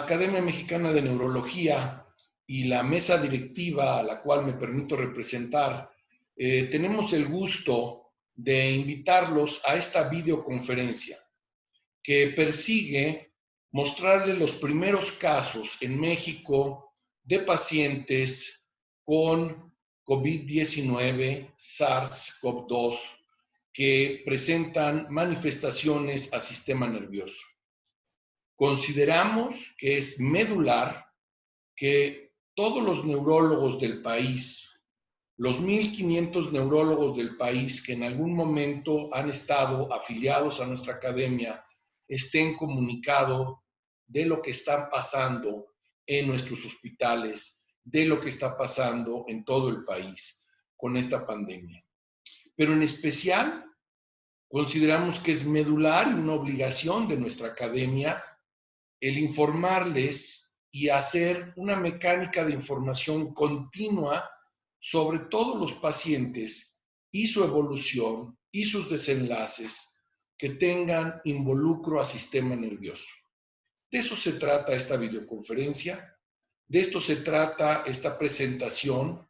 Academia Mexicana de Neurología y la mesa directiva a la cual me permito representar, tenemos el gusto de invitarlos a esta videoconferencia que persigue mostrarles los primeros casos en México de pacientes con COVID-19, SARS-CoV-2, que presentan manifestaciones al sistema nervioso. Consideramos que es medular que todos los neurólogos del país, los 1,500 neurólogos del país que en algún momento han estado afiliados a nuestra academia, estén comunicados de lo que está pasando en nuestros hospitales, de lo que está pasando en todo el país con esta pandemia. Pero en especial, consideramos que es medular y una obligación de nuestra academia el informarles y hacer una mecánica de información continua sobre todos los pacientes y su evolución y sus desenlaces que tengan involucro al sistema nervioso. De eso se trata esta videoconferencia, de esto se trata esta presentación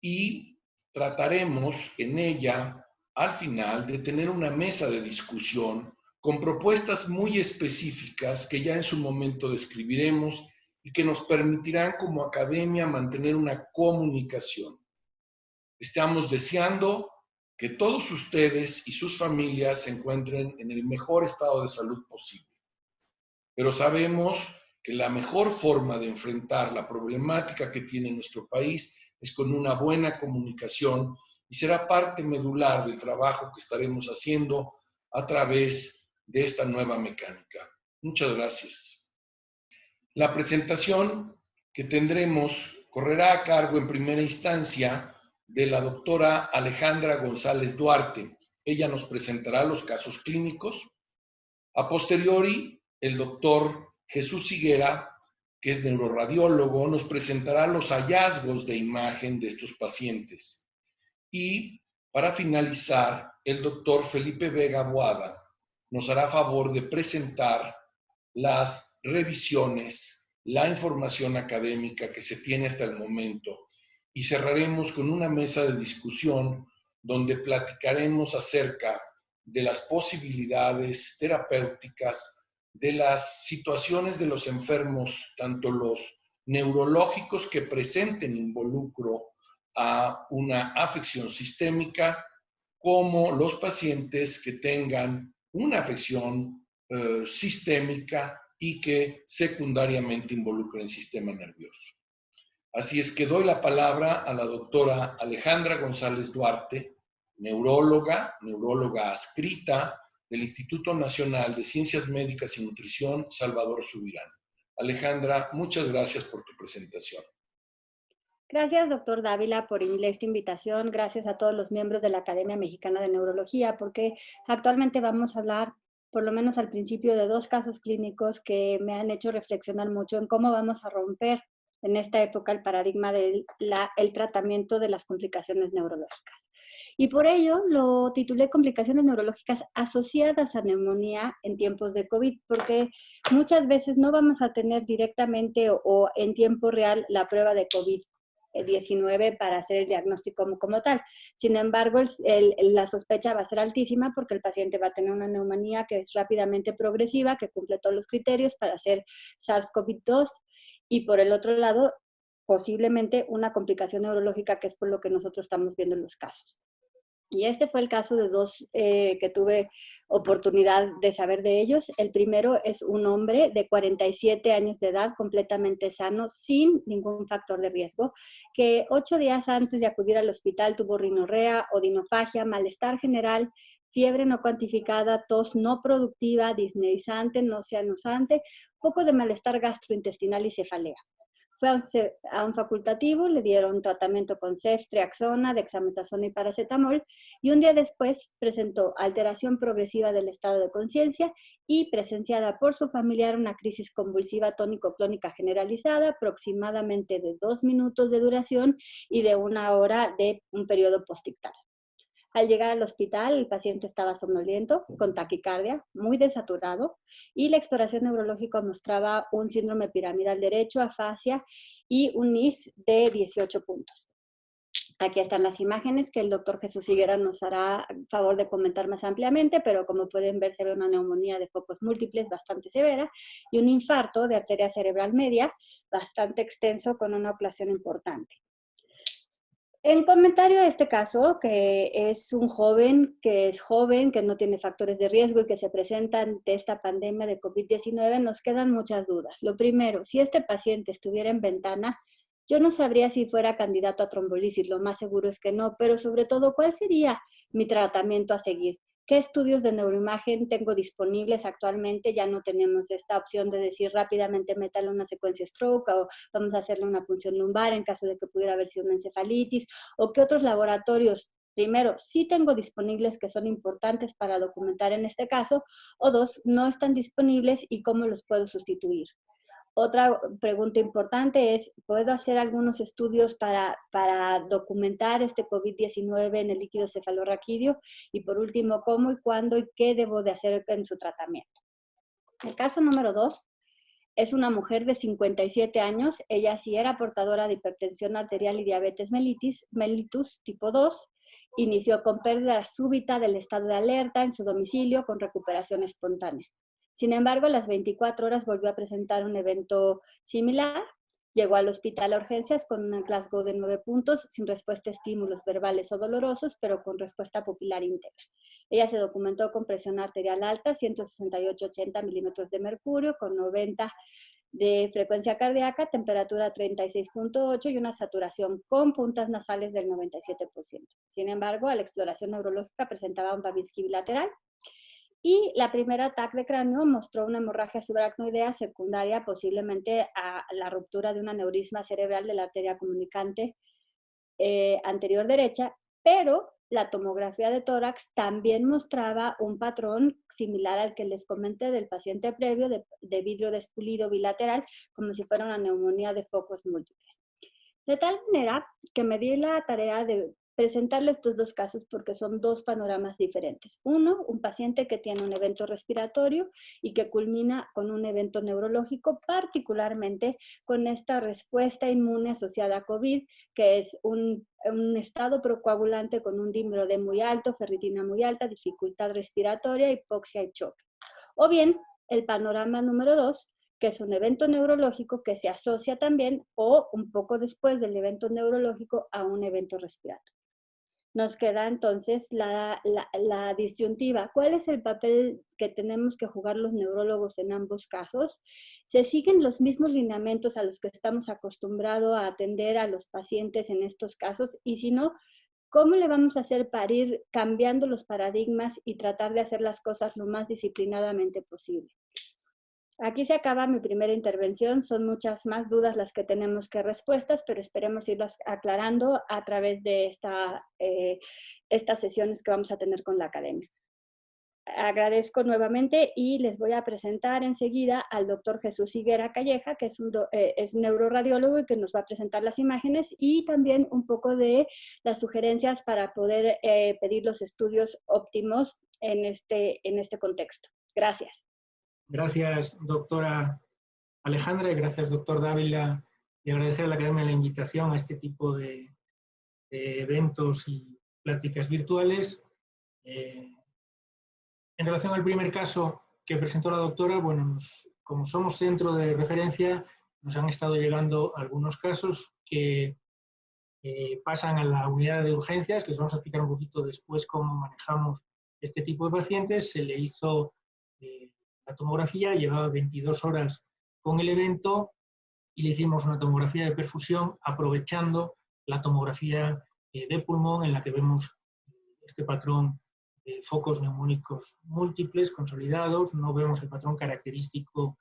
y trataremos en ella, al final, de tener una mesa de discusión con propuestas muy específicas que ya en su momento describiremos y que nos permitirán como academia mantener una comunicación. Estamos deseando que todos ustedes y sus familias se encuentren en el mejor estado de salud posible. Pero sabemos que la mejor forma de enfrentar la problemática que tiene nuestro país es con una buena comunicación y será parte medular del trabajo que estaremos haciendo a través de esta nueva mecánica. Muchas gracias. La presentación que tendremos correrá a cargo en primera instancia de la doctora Alejandra González Duarte. Ella nos presentará los casos clínicos. A posteriori, el doctor Jesús Higuera, que es neuroradiólogo, nos presentará los hallazgos de imagen de estos pacientes. Y para finalizar, el doctor Felipe Vega Boada nos hará favor de presentar las revisiones, la información académica que se tiene hasta el momento y cerraremos con una mesa de discusión donde platicaremos acerca de las posibilidades terapéuticas, de las situaciones de los enfermos, tanto los neurológicos que presenten involucro a una afección sistémica, como los pacientes que tengan una afección sistémica y que secundariamente involucren el sistema nervioso. Así es que doy la palabra a la doctora Alejandra González Duarte, neuróloga adscrita del Instituto Nacional de Ciencias Médicas y Nutrición Salvador Subirán. Alejandra, muchas gracias por tu presentación. Gracias, doctor Dávila, por esta invitación. Gracias a todos los miembros de la Academia Mexicana de Neurología, porque actualmente vamos a hablar, por lo menos al principio, de 2 casos clínicos que me han hecho reflexionar mucho en cómo vamos a romper en esta época el paradigma del tratamiento de las complicaciones neurológicas. Y por ello lo titulé Complicaciones neurológicas asociadas a neumonía en tiempos de COVID, porque muchas veces no vamos a tener directamente o en tiempo real la prueba de COVID-19 para hacer el diagnóstico como tal. Sin embargo, la sospecha va a ser altísima porque el paciente va a tener una neumonía que es rápidamente progresiva, que cumple todos los criterios para hacer SARS-CoV-2 y por el otro lado, posiblemente una complicación neurológica, que es por lo que nosotros estamos viendo en los casos. Y este fue el caso de 2 que tuve oportunidad de saber de ellos. El primero es un hombre de 47 años de edad, completamente sano, sin ningún factor de riesgo, que 8 días antes de acudir al hospital tuvo rinorrea, odinofagia, malestar general, fiebre no cuantificada, tos no productiva, disneizante, náusea nosante, poco de malestar gastrointestinal y cefalea. Fue a un facultativo, le dieron tratamiento con ceftriaxona, dexametasona y paracetamol, y un día después presentó alteración progresiva del estado de conciencia y presenciada por su familiar una crisis convulsiva tónico-clónica generalizada, aproximadamente de 2 minutos de duración y de 1 hora de un periodo postictal. Al llegar al hospital, el paciente estaba somnoliento, con taquicardia, muy desaturado, y la exploración neurológica mostraba un síndrome piramidal derecho, afasia y un NIS de 18 puntos. Aquí están las imágenes que el doctor Jesús Higuera nos hará favor de comentar más ampliamente, pero como pueden ver se ve una neumonía de focos múltiples bastante severa y un infarto de arteria cerebral media bastante extenso con una oclusión importante. En comentario a este caso, que es un joven, que no tiene factores de riesgo y que se presenta ante esta pandemia de COVID-19, nos quedan muchas dudas. Lo primero, si este paciente estuviera en ventana, yo no sabría si fuera candidato a trombolisis, lo más seguro es que no, pero sobre todo, ¿cuál sería mi tratamiento a seguir? ¿Qué estudios de neuroimagen tengo disponibles actualmente? Ya no tenemos esta opción de decir rápidamente métale una secuencia stroke o vamos a hacerle una punción lumbar en caso de que pudiera haber sido una encefalitis, o qué otros laboratorios, primero, sí tengo disponibles que son importantes para documentar en este caso, o dos, no están disponibles y cómo los puedo sustituir. Otra pregunta importante es, ¿puedo hacer algunos estudios para documentar este COVID-19 en el líquido cefalorraquídeo? Y por último, ¿cómo y cuándo y qué debo de hacer en su tratamiento? El caso número 2 es una mujer de 57 años. Ella sí era portadora de hipertensión arterial y diabetes mellitus tipo 2. Inició con pérdida súbita del estado de alerta en su domicilio con recuperación espontánea. Sin embargo, a las 24 horas volvió a presentar un evento similar. Llegó al hospital a urgencias con un Glasgow de 9 puntos, sin respuesta a estímulos verbales o dolorosos, pero con respuesta pupilar íntegra. Ella se documentó con presión arterial alta, 168-80 milímetros de mercurio, con 90 de frecuencia cardíaca, temperatura 36.8 y una saturación con puntas nasales del 97%. Sin embargo, a la exploración neurológica presentaba un Babinski bilateral. Y la primera TAC de cráneo mostró una hemorragia subaracnoidea secundaria posiblemente a la ruptura de un aneurisma cerebral de la arteria comunicante anterior derecha, pero la tomografía de tórax también mostraba un patrón similar al que les comenté del paciente previo de vidrio despulido bilateral, como si fuera una neumonía de focos múltiples. De tal manera que me di la tarea de presentarle estos dos casos porque son dos panoramas diferentes. Uno, un paciente que tiene un evento respiratorio y que culmina con un evento neurológico, particularmente con esta respuesta inmune asociada a COVID, que es un estado procoagulante con un dímero D muy alto, ferritina muy alta, dificultad respiratoria, hipoxia y choque. O bien, el panorama número 2, que es un evento neurológico que se asocia también o un poco después del evento neurológico a un evento respiratorio. Nos queda entonces la disyuntiva. ¿Cuál es el papel que tenemos que jugar los neurólogos en ambos casos? ¿Se siguen los mismos lineamientos a los que estamos acostumbrados a atender a los pacientes en estos casos? Y si no, ¿cómo le vamos a hacer para ir cambiando los paradigmas y tratar de hacer las cosas lo más disciplinadamente posible? Aquí se acaba mi primera intervención. Son muchas más dudas las que tenemos que respuestas, pero esperemos irlas aclarando a través de estas sesiones que vamos a tener con la academia. Agradezco nuevamente y les voy a presentar enseguida al doctor Jesús Higuera Calleja, que es neuroradiólogo y que nos va a presentar las imágenes y también un poco de las sugerencias para poder pedir los estudios óptimos en este contexto. Gracias. Gracias, doctora Alejandra, y gracias, doctor Dávila, y agradecer a la Academia la invitación a este tipo de eventos y pláticas virtuales. En relación al primer caso que presentó la doctora, bueno, como somos centro de referencia, nos han estado llegando algunos casos que pasan a la unidad de urgencias. Les vamos a explicar un poquito después cómo manejamos este tipo de pacientes. Se le hizo la tomografía, llevaba 22 horas con el evento y le hicimos una tomografía de perfusión aprovechando la tomografía de pulmón en la que vemos este patrón de focos neumónicos múltiples, consolidados. No vemos el patrón característico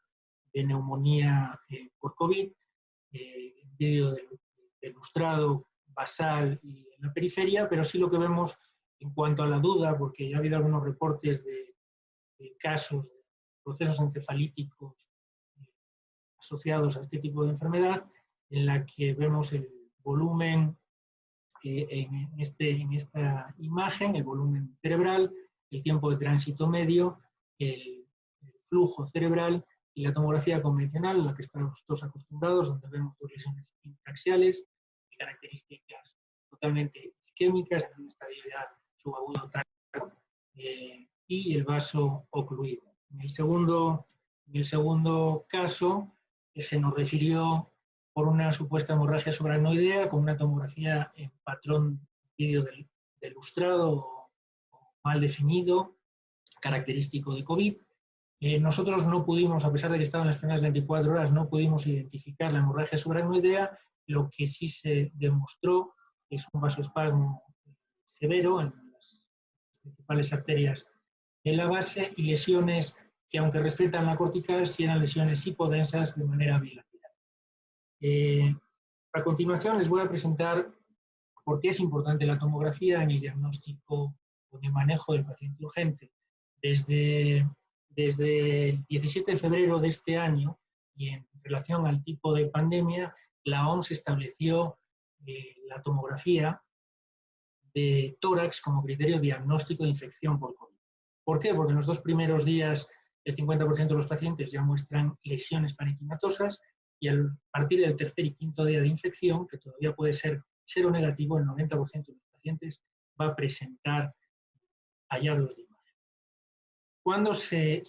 de neumonía por COVID, vídeo del lustrado basal y en la periferia, pero sí lo que vemos en cuanto a la duda, porque ya ha habido algunos reportes de casos de procesos encefalíticos asociados a este tipo de enfermedad, en la que vemos el volumen en esta imagen el volumen cerebral, el tiempo de tránsito medio, el flujo cerebral y la tomografía convencional, a la que estamos todos acostumbrados, donde vemos dos lesiones intraxiales de características totalmente isquémicas, en un estadio ya subagudo tárdico, y el vaso ocluido. En el segundo caso, se nos refirió por una supuesta hemorragia subaracnoidea con una tomografía en patrón vídeo del lustrado o mal definido, característico de COVID. Nosotros no pudimos, a pesar de que estaban las primeras 24 horas, no pudimos identificar la hemorragia subaracnoidea. Lo que sí se demostró es un vasoespasmo severo en las principales arterias de la base y lesiones que, aunque respetan la cortical, sí eran lesiones hipodensas de manera bilateral. A continuación les voy a presentar por qué es importante la tomografía en el diagnóstico o en el manejo del paciente urgente. Desde el 17 de febrero de este año, y en relación al tipo de pandemia, la OMS estableció la tomografía de tórax como criterio diagnóstico de infección por COVID. ¿Por qué? Porque en los 2 primeros días el 50% de los pacientes ya muestran lesiones parenquimatosas y a partir del tercer y quinto día de infección, que todavía puede ser seronegativo, el 90% de los pacientes va a presentar hallazgos de imagen. Cuando se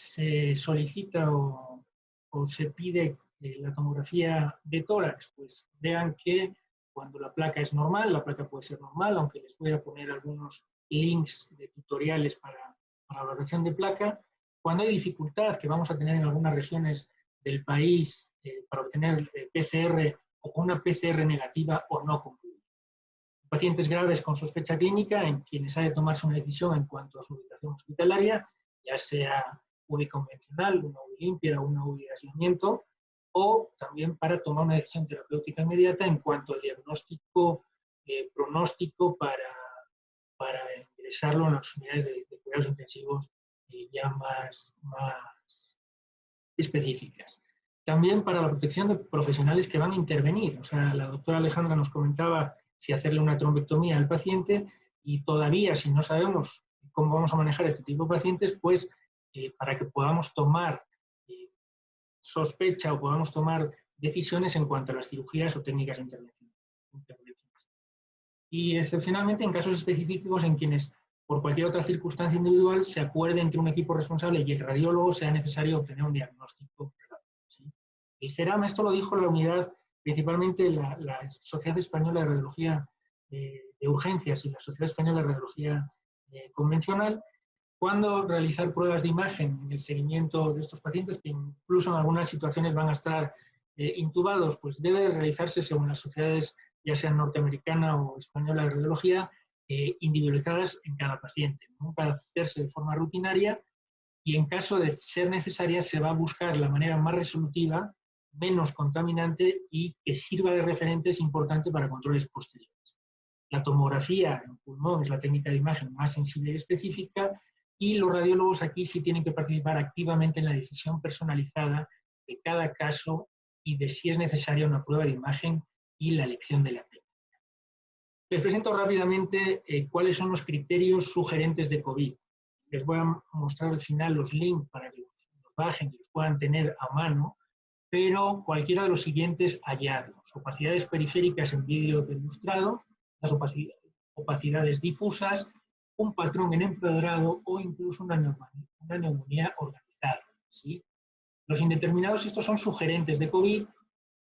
solicita o se pide la tomografía de tórax, pues vean que cuando la placa es normal, la placa puede ser normal, aunque les voy a poner algunos links de tutoriales para la valoración de placa. Cuando hay dificultad, que vamos a tener en algunas regiones del país para obtener PCR o una PCR negativa o no concluida. Pacientes graves con sospecha clínica, en quienes ha de tomarse una decisión en cuanto a su ubicación hospitalaria, ya sea UBI convencional, una UBI limpia o una UBI de aislamiento, o también para tomar una decisión terapéutica inmediata en cuanto al diagnóstico pronóstico para ingresarlo en las unidades de cuidados intensivos ya más específicas. También para la protección de profesionales que van a intervenir. O sea, la doctora Alejandra nos comentaba si hacerle una trombectomía al paciente, y todavía, si no sabemos cómo vamos a manejar este tipo de pacientes, pues para que podamos tomar sospecha o podamos tomar decisiones en cuanto a las cirugías o técnicas de intervención. Y excepcionalmente en casos específicos en quienes, por cualquier otra circunstancia individual, se acuerde entre un equipo responsable y el radiólogo sea necesario obtener un diagnóstico. ¿Sí? El CERAM, esto lo dijo la unidad, principalmente la Sociedad Española de Radiología de Urgencias y la Sociedad Española de Radiología Convencional, cuándo realizar pruebas de imagen en el seguimiento de estos pacientes, que incluso en algunas situaciones van a estar intubados, pues debe realizarse según las sociedades, ya sean norteamericana o española de radiología, individualizadas en cada paciente, ¿no? Para hacerse de forma rutinaria, y en caso de ser necesaria se va a buscar la manera más resolutiva, menos contaminante y que sirva de referente, es importante para controles posteriores. La tomografía en pulmón es la técnica de imagen más sensible y específica, y los radiólogos aquí sí tienen que participar activamente en la decisión personalizada de cada caso y de si es necesaria una prueba de imagen y la elección de la técnica. Les presento rápidamente cuáles son los criterios sugerentes de COVID. Les voy a mostrar al final los links para que los bajen y los puedan tener a mano, pero cualquiera de los siguientes hallazgos: opacidades periféricas en vídeo del lustrado, las opacidades difusas, un patrón en empeorado o incluso una neumonía organizada. ¿Sí? Los indeterminados, estos son sugerentes de COVID.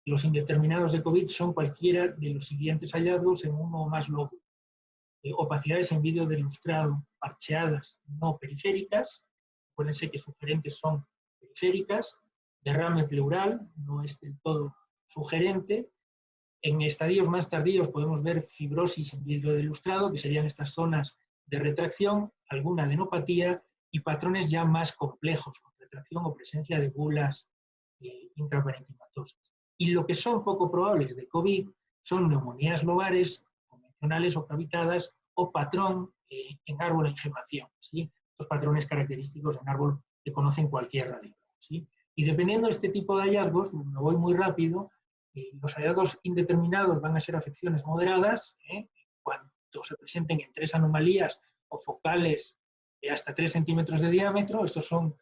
Los indeterminados de COVID son cualquiera de los siguientes hallazgos en uno o más lóbulos. Opacidades en vídeo del lustrado parcheadas no periféricas, acuérdense que sugerentes son periféricas. Derrame pleural no es del todo sugerente. En estadios más tardíos podemos ver fibrosis en vidrio del lustrado, que serían estas zonas de retracción, alguna adenopatía y patrones ya más complejos, con retracción o presencia de bulas intraparenquimatosas. Y lo que son poco probables de COVID son neumonías lobares, convencionales o cavitadas, o patrón en árbol en gemación. ¿Sí? Estos patrones característicos en árbol que conocen cualquier radiólogo. ¿Sí? Y dependiendo de este tipo de hallazgos, me voy muy rápido, los hallazgos indeterminados van a ser afecciones moderadas, o se presenten en 3 anomalías o focales de hasta 3 centímetros de diámetro. Estos son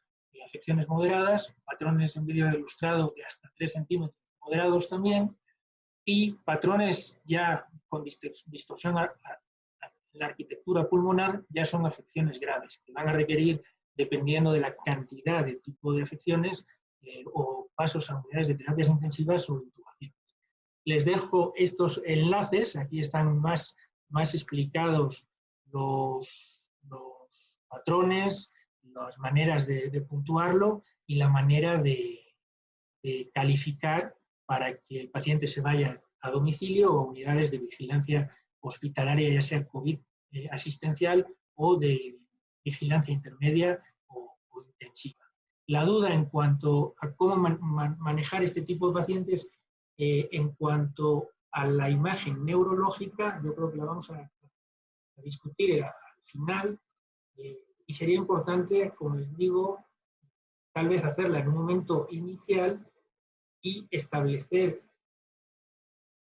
afecciones moderadas, patrones en vídeo ilustrado de hasta 3 centímetros moderados también, y patrones ya con distorsión en la arquitectura pulmonar ya son afecciones graves, que van a requerir, dependiendo de la cantidad de tipo de afecciones, o pasos a unidades de terapias intensivas o intubaciones. Les dejo estos enlaces, aquí están más explicados los patrones, las maneras de puntuarlo y la manera de calificar para que el paciente se vaya a domicilio o unidades de vigilancia hospitalaria, ya sea COVID asistencial o de vigilancia intermedia o intensiva. La duda en cuanto a cómo manejar este tipo de pacientes, en cuanto a la imagen neurológica, yo creo que la vamos a discutir al final, y sería importante, como les digo, tal vez hacerla en un momento inicial y establecer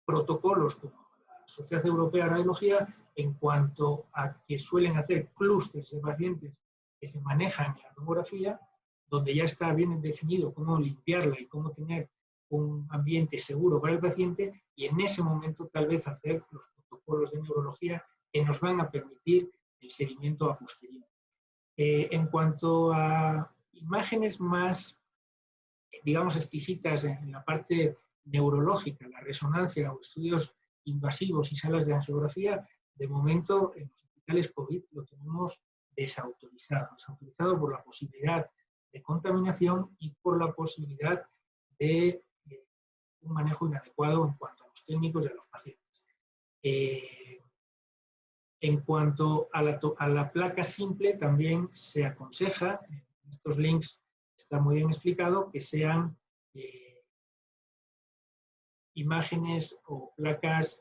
protocolos como la Sociedad Europea de Radiología en cuanto a que suelen hacer clústeres de pacientes que se manejan en la tomografía, donde ya está bien definido cómo limpiarla y cómo tener un ambiente seguro para el paciente, y en ese momento tal vez hacer los protocolos de neurología que nos van a permitir el seguimiento a posteriori. En cuanto a imágenes más, digamos, exquisitas en la parte neurológica, la resonancia o estudios invasivos y salas de angiografía, de momento en los hospitales COVID lo tenemos desautorizado por la posibilidad de contaminación y por la posibilidad de un manejo inadecuado en cuanto a los técnicos y a los pacientes. En cuanto a la placa simple, también se aconseja, en estos links está muy bien explicado, que sean imágenes o placas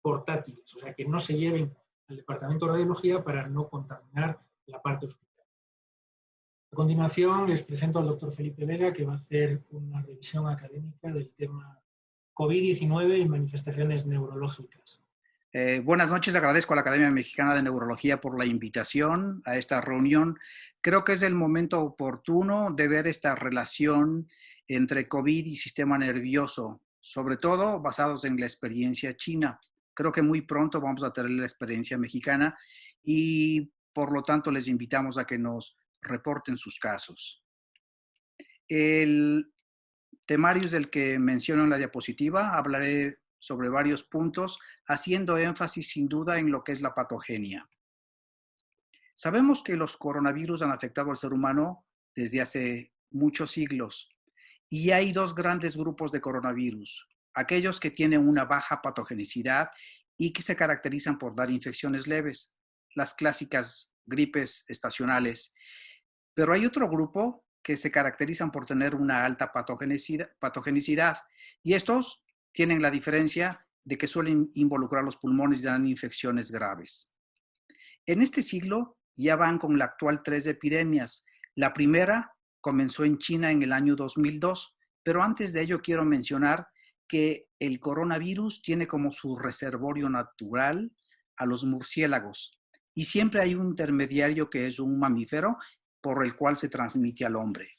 portátiles, o sea, que no se lleven al departamento de radiología para no contaminar la parte hospitalaria. A continuación les presento al doctor Felipe Vega, que va a hacer una revisión académica del tema COVID-19 y manifestaciones neurológicas. Buenas noches, agradezco a la Academia Mexicana de Neurología por la invitación a esta reunión. Creo que es el momento oportuno de ver esta relación entre COVID y sistema nervioso, sobre todo basados en la experiencia china. Creo que muy pronto vamos a tener la experiencia mexicana y por lo tanto les invitamos a que nos reporten sus casos. El temario del que menciono en la diapositiva, hablaré sobre varios puntos, haciendo énfasis sin duda en lo que es la patogenia. Sabemos que los coronavirus han afectado al ser humano desde hace muchos siglos y hay dos grandes grupos de coronavirus, aquellos que tienen una baja patogenicidad y que se caracterizan por dar infecciones leves, las clásicas gripes estacionales, pero hay otro grupo que se caracterizan por tener una alta patogenicidad y estos tienen la diferencia de que suelen involucrar los pulmones y dan infecciones graves. En este siglo ya van con la actual 3 epidemias. La primera comenzó en China en el año 2002, pero antes de ello quiero mencionar que el coronavirus tiene como su reservorio natural a los murciélagos y siempre hay un intermediario que es un mamífero por el cual se transmite al hombre.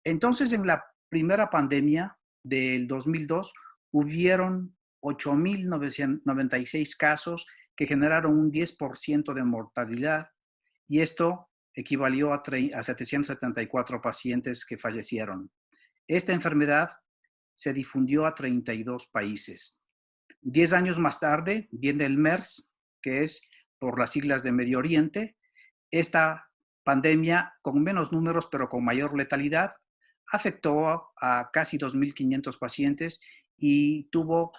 Entonces, en la primera pandemia del 2002, hubieron 8.996 casos que generaron un 10% de mortalidad y esto equivalió a 774 pacientes que fallecieron. Esta enfermedad se difundió a 32 países. 10 años más tarde viene el MERS, que es por las siglas de Medio Oriente. Esta pandemia, con menos números pero con mayor letalidad, afectó a casi 2.500 pacientes y tuvo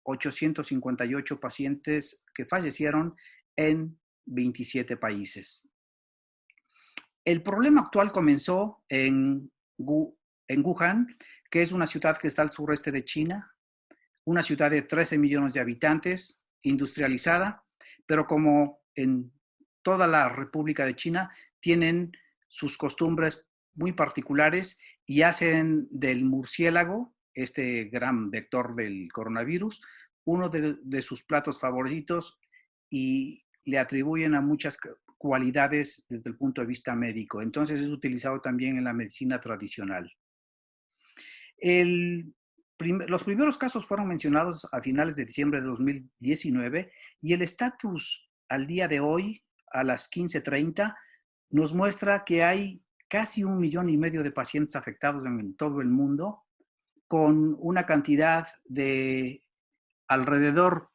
858 pacientes que fallecieron en 27 países. El problema actual comenzó en Wuhan, que es una ciudad que está al sureste de China, una ciudad de 13 millones de habitantes, industrializada, pero como en toda la República de China, tienen sus costumbres muy particulares y hacen del murciélago, este gran vector del coronavirus, uno de sus platos favoritos y le atribuyen a muchas cualidades desde el punto de vista médico. Entonces es utilizado también en la medicina tradicional. Los primeros casos fueron mencionados a finales de diciembre de 2019 y el estatus al día de hoy, a las 15:30, nos muestra que hay casi 1,5 millones de pacientes afectados en todo el mundo, con una cantidad de alrededor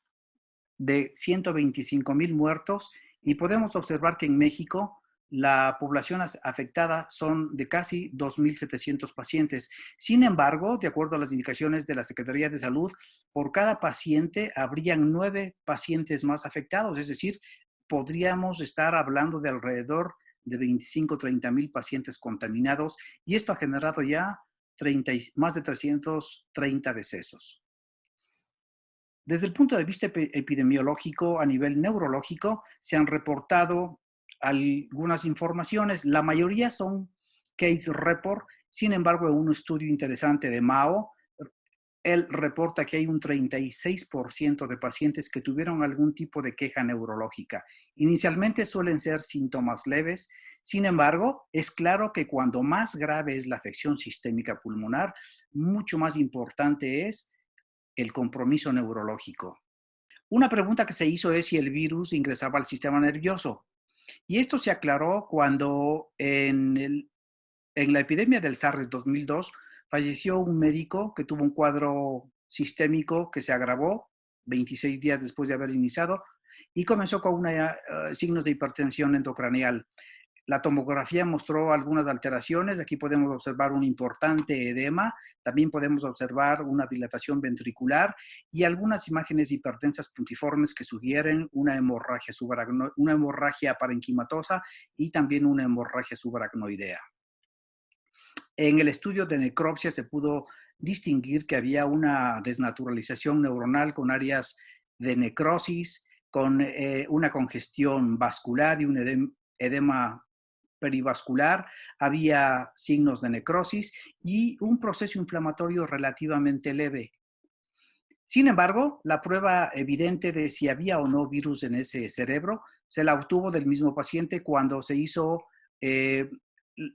de 125,000 muertos, y podemos observar que en México la población afectada son de casi 2,700 pacientes. Sin embargo, de acuerdo a las indicaciones de la Secretaría de Salud, por cada paciente habrían 9 pacientes más afectados, es decir, podríamos estar hablando de alrededor de 25,000-30,000 pacientes contaminados, y esto ha generado ya más de 330 decesos. Desde el punto de vista epidemiológico, a nivel neurológico, se han reportado algunas informaciones. La mayoría son case report. Sin embargo, en un estudio interesante de Mao, él reporta que hay un 36% de pacientes que tuvieron algún tipo de queja neurológica. Inicialmente suelen ser síntomas leves. Sin embargo, es claro que cuando más grave es la afección sistémica pulmonar, mucho más importante es el compromiso neurológico. Una pregunta que se hizo es si el virus ingresaba al sistema nervioso. Y esto se aclaró cuando en la epidemia del SARS 2002 falleció un médico que tuvo un cuadro sistémico que se agravó 26 días después de haber iniciado y comenzó con signos de hipertensión endocraneal. La tomografía mostró algunas alteraciones. Aquí podemos observar un importante edema. También podemos observar una dilatación ventricular y algunas imágenes hipertensas puntiformes que sugieren una hemorragia parenquimatosa y también una hemorragia subaracnoidea. En el estudio de necropsia se pudo distinguir que había una desnaturalización neuronal con áreas de necrosis, con una congestión vascular y un edema perivascular, había signos de necrosis y un proceso inflamatorio relativamente leve. Sin embargo, la prueba evidente de si había o no virus en ese cerebro se la obtuvo del mismo paciente cuando se hizo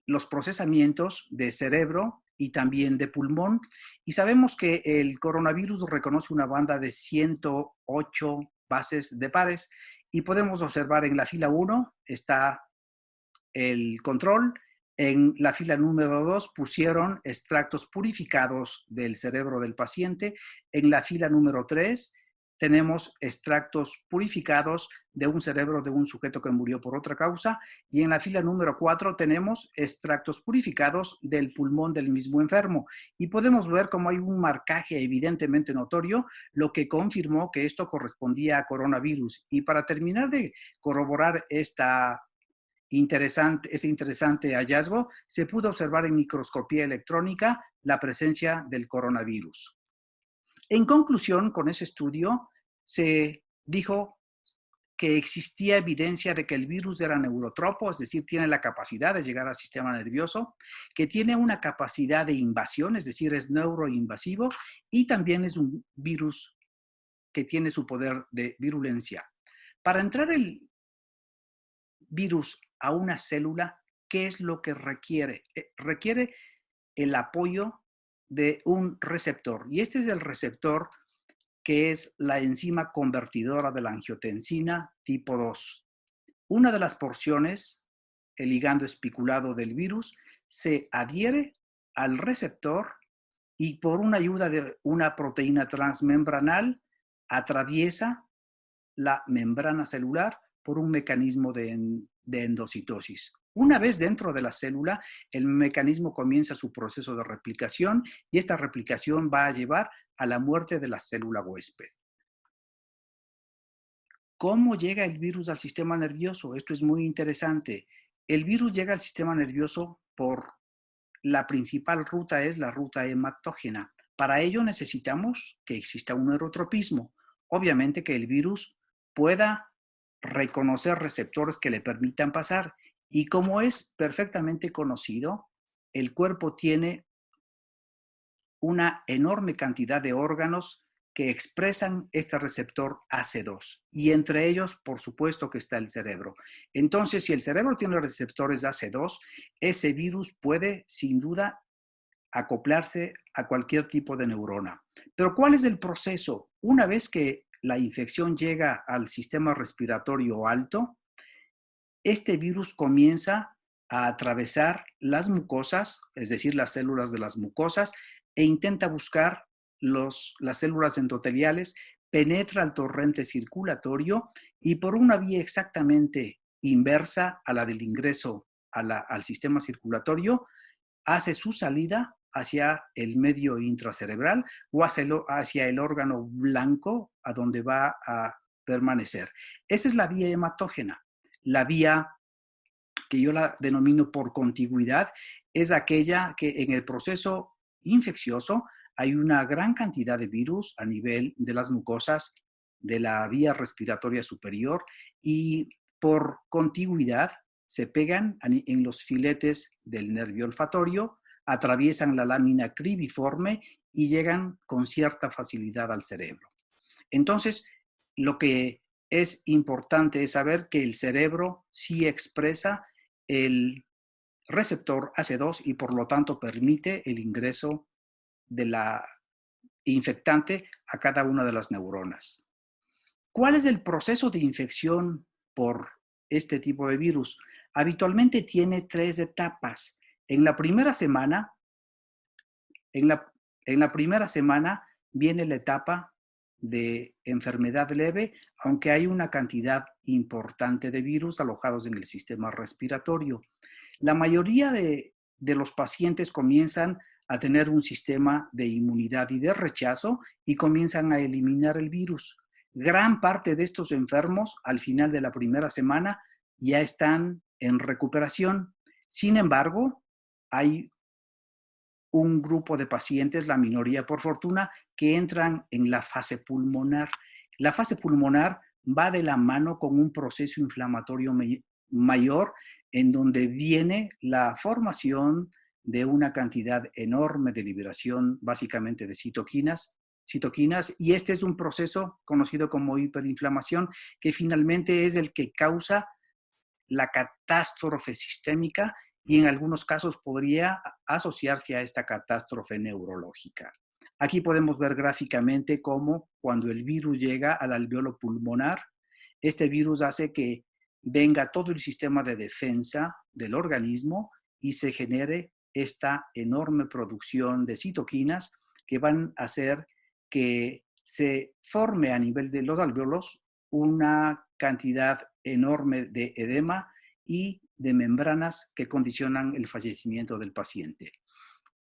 los procesamientos de cerebro y también de pulmón. Y sabemos que el coronavirus reconoce una banda de 108 bases de pares y podemos observar en la fila 1 está el control. En la fila número 2 pusieron extractos purificados del cerebro del paciente. En la fila número 3 tenemos extractos purificados de un cerebro de un sujeto que murió por otra causa. Y en la fila número 4 tenemos extractos purificados del pulmón del mismo enfermo. Y podemos ver cómo hay un marcaje evidentemente notorio, lo que confirmó que esto correspondía a coronavirus. Y para terminar de corroborar ese interesante hallazgo, se pudo observar en microscopía electrónica la presencia del coronavirus. En conclusión, con ese estudio se dijo que existía evidencia de que el virus era neurotropo, es decir, tiene la capacidad de llegar al sistema nervioso, que tiene una capacidad de invasión, es decir, es neuroinvasivo, y también es un virus que tiene su poder de virulencia. Para entrar el virus a una célula, ¿qué es lo que requiere? Requiere el apoyo de un receptor. Y este es el receptor que es la enzima convertidora de la angiotensina tipo 2. Una de las porciones, el ligando espiculado del virus, se adhiere al receptor y por una ayuda de una proteína transmembranal atraviesa la membrana celular por un mecanismo de endocitosis. Una vez dentro de la célula, el mecanismo comienza su proceso de replicación y esta replicación va a llevar a la muerte de la célula huésped. ¿Cómo llega el virus al sistema nervioso? Esto es muy interesante. El virus llega al sistema nervioso por la principal ruta, es la ruta hematógena. Para ello necesitamos que exista un neurotropismo. Obviamente que el virus pueda reconocer receptores que le permitan pasar. Y como es perfectamente conocido, el cuerpo tiene una enorme cantidad de órganos que expresan este receptor AC2 y entre ellos, por supuesto, que está el cerebro. Entonces, si el cerebro tiene receptores AC2, ese virus puede, sin duda, acoplarse a cualquier tipo de neurona. Pero ¿cuál es el proceso? Una vez que la infección llega al sistema respiratorio alto, este virus comienza a atravesar las mucosas, es decir, las células de las mucosas, e intenta buscar las células endoteliales, penetra el torrente circulatorio y por una vía exactamente inversa a la del ingreso al sistema circulatorio, hace su salida hacia el medio intracerebral o hacia el órgano blanco a donde va a permanecer. Esa es la vía hematógena. La vía que yo la denomino por contigüidad es aquella que en el proceso infeccioso hay una gran cantidad de virus a nivel de las mucosas de la vía respiratoria superior y por contigüidad se pegan en los filetes del nervio olfatorio, atraviesan la lámina cribiforme y llegan con cierta facilidad al cerebro. Entonces, lo que es importante es saber que el cerebro sí expresa el receptor AC2 y por lo tanto permite el ingreso de la infectante a cada una de las neuronas. ¿Cuál es el proceso de infección por este tipo de virus? Habitualmente tiene 3 etapas. En la primera semana viene la etapa de enfermedad leve, aunque hay una cantidad importante de virus alojados en el sistema respiratorio. La mayoría de los pacientes comienzan a tener un sistema de inmunidad y de rechazo y comienzan a eliminar el virus. Gran parte de estos enfermos al final de la primera semana ya están en recuperación. Sin embargo, hay un grupo de pacientes, la minoría por fortuna, que entran en la fase pulmonar. La fase pulmonar va de la mano con un proceso inflamatorio mayor en donde viene la formación de una cantidad enorme de liberación, básicamente de citoquinas, y este es un proceso conocido como hiperinflamación, que finalmente es el que causa la catástrofe sistémica y en algunos casos podría asociarse a esta catástrofe neurológica. Aquí podemos ver gráficamente cómo cuando el virus llega al alveolo pulmonar, este virus hace que venga todo el sistema de defensa del organismo y se genere esta enorme producción de citoquinas que van a hacer que se forme a nivel de los alvéolos una cantidad enorme de edema y de membranas que condicionan el fallecimiento del paciente.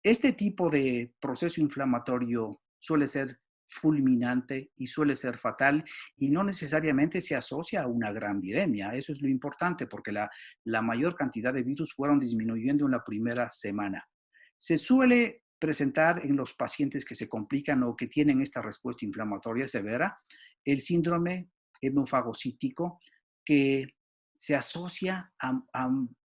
Este tipo de proceso inflamatorio suele ser fulminante y suele ser fatal y no necesariamente se asocia a una gran viremia. Eso es lo importante porque la mayor cantidad de virus fueron disminuyendo en la primera semana. Se suele presentar en los pacientes que se complican o que tienen esta respuesta inflamatoria severa el síndrome hemofagocítico que se asocia a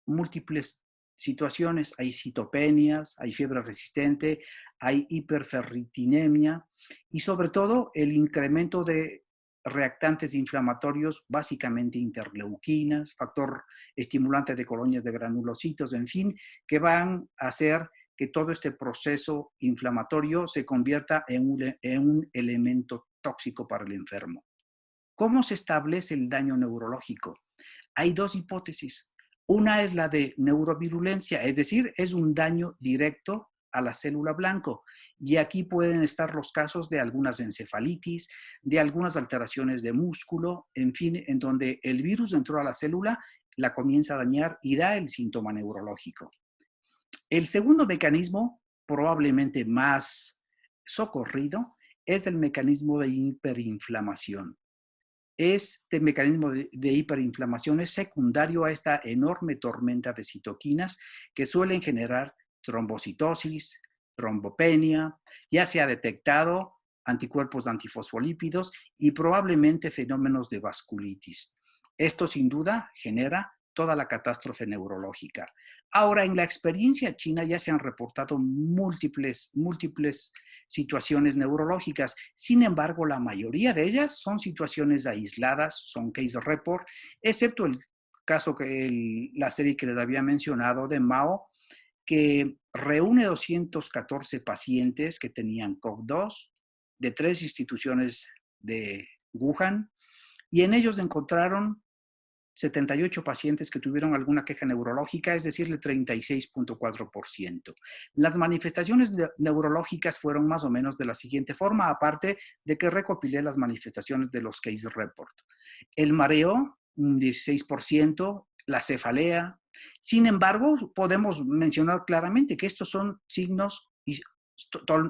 múltiples situaciones. Hay citopenias, hay fiebre resistente, hay hiperferritinemia y sobre todo el incremento de reactantes inflamatorios, básicamente interleuquinas, factor estimulante de colonias de granulocitos, en fin, que van a hacer que todo este proceso inflamatorio se convierta en un elemento tóxico para el enfermo. ¿Cómo se establece el daño neurológico? Hay 2 hipótesis. Una es la de neurovirulencia, es decir, es un daño directo a la célula blanco. Y aquí pueden estar los casos de algunas encefalitis, de algunas alteraciones de músculo, en fin, en donde el virus entró a la célula, la comienza a dañar y da el síntoma neurológico. El segundo mecanismo, probablemente más socorrido, es el mecanismo de hiperinflamación. Este mecanismo de hiperinflamación es secundario a esta enorme tormenta de citoquinas que suelen generar trombocitosis, trombopenia, ya se ha detectado anticuerpos de antifosfolípidos y probablemente fenómenos de vasculitis. Esto sin duda genera toda la catástrofe neurológica. Ahora, en la experiencia china ya se han reportado múltiples situaciones neurológicas. Sin embargo, la mayoría de ellas son situaciones aisladas, son case report, excepto el caso que la serie que les había mencionado de Mao, que reúne 214 pacientes que tenían COVID-2 de 3 instituciones de Wuhan, y en ellos encontraron 78 pacientes que tuvieron alguna queja neurológica, es decir, el 36.4%. Las manifestaciones neurológicas fueron más o menos de la siguiente forma, aparte de que recopilé las manifestaciones de los case report. El mareo, un 16%, la cefalea. Sin embargo, podemos mencionar claramente que estos son signos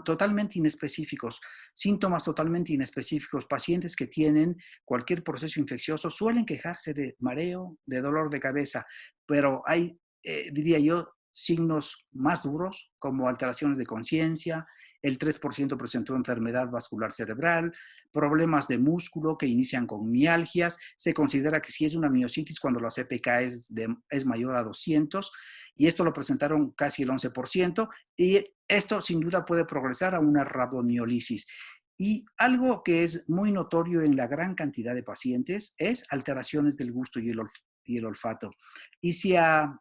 totalmente inespecíficos, síntomas totalmente inespecíficos. Pacientes que tienen cualquier proceso infeccioso suelen quejarse de mareo, de dolor de cabeza, pero hay, diría yo, signos más duros como alteraciones de conciencia. El 3% presentó enfermedad vascular cerebral, problemas de músculo que inician con mialgias. Se considera que si es una miositis cuando la CPK es mayor a 200, y esto lo presentaron casi el 11%, y esto sin duda puede progresar a una rhabdomiólisis. Y algo que es muy notorio en la gran cantidad de pacientes es alteraciones del gusto y el olfato. Y se ha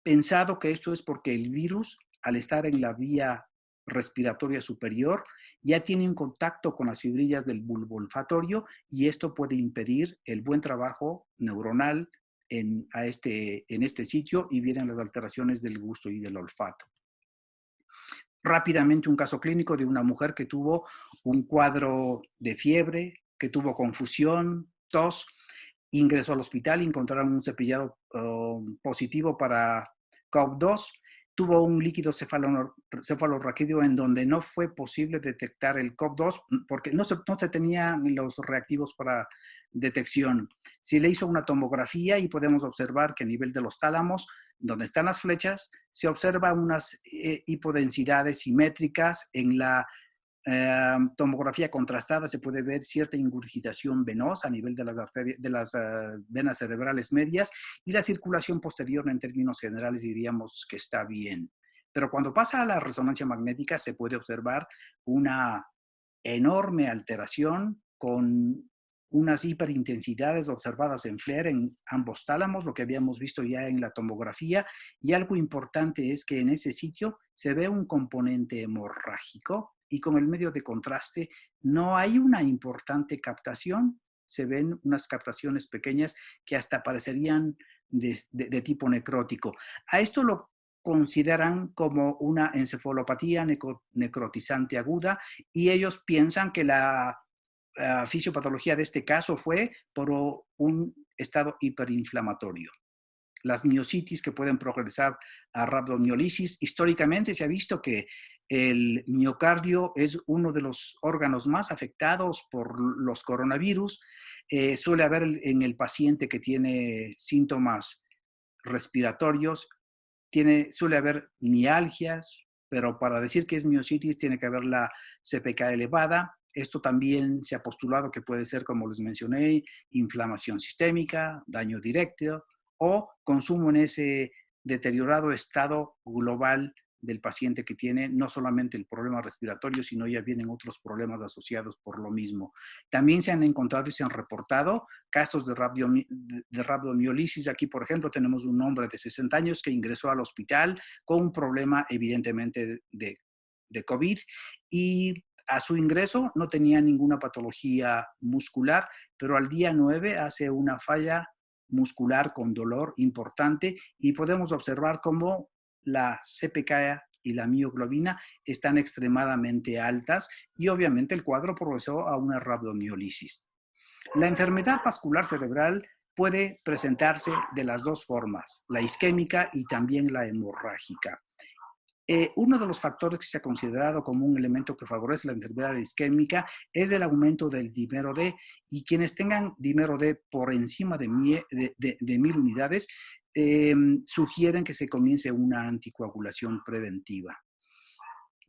pensado que esto es porque el virus, al estar en la vía respiratoria superior, ya tiene un contacto con las fibrillas del bulbo olfatorio, y esto puede impedir el buen trabajo neuronal en este sitio, y vienen las alteraciones del gusto y del olfato. Rápidamente, un caso clínico de una mujer que tuvo un cuadro de fiebre, que tuvo confusión, tos, ingresó al hospital y encontraron un cepillado positivo para COVID-2. Tuvo un líquido cefalorraquídeo en donde no fue posible detectar el COVID-2 porque no se tenían los reactivos para detección. Se le hizo una tomografía y podemos observar que a nivel de los tálamos, donde están las flechas, se observa unas hipodensidades simétricas. En la tomografía contrastada se puede ver cierta ingurgitación venosa a nivel de las venas cerebrales medias, y la circulación posterior en términos generales diríamos que está bien. Pero cuando pasa a la resonancia magnética se puede observar una enorme alteración con unas hiperintensidades observadas en FLAIR en ambos tálamos, lo que habíamos visto ya en la tomografía, y algo importante es que en ese sitio se ve un componente hemorrágico, y con el medio de contraste no hay una importante captación, se ven unas captaciones pequeñas que hasta parecerían de tipo necrótico. A esto lo consideran como una encefalopatía necrotizante aguda, y ellos piensan que la fisiopatología de este caso fue por un estado hiperinflamatorio. Las miositis que pueden progresar a rhabdomiólisis, históricamente se ha visto que el miocardio es uno de los órganos más afectados por los coronavirus. Suele haber en el paciente que tiene síntomas respiratorios, suele haber mialgias, pero para decir que es miositis tiene que haber la CPK elevada. Esto también se ha postulado que puede ser, como les mencioné, inflamación sistémica, daño directo o consumo en ese deteriorado estado global del paciente que tiene no solamente el problema respiratorio, sino ya vienen otros problemas asociados por lo mismo. También se han encontrado y se han reportado casos de rhabdomiólisis. Aquí, por ejemplo, tenemos un hombre de 60 años que ingresó al hospital con un problema evidentemente de COVID, y a su ingreso no tenía ninguna patología muscular, pero al día 9 hace una falla muscular con dolor importante, y podemos observar cómo la CPK y la mioglobina están extremadamente altas, y obviamente el cuadro progresó a una rhabdomiólisis. La enfermedad vascular cerebral puede presentarse de las dos formas, la isquémica y también la hemorrágica. Uno de los factores que se ha considerado como un elemento que favorece la enfermedad isquémica es el aumento del dímero D, y quienes tengan dímero D por encima de 1000 unidades sugieren que se comience una anticoagulación preventiva.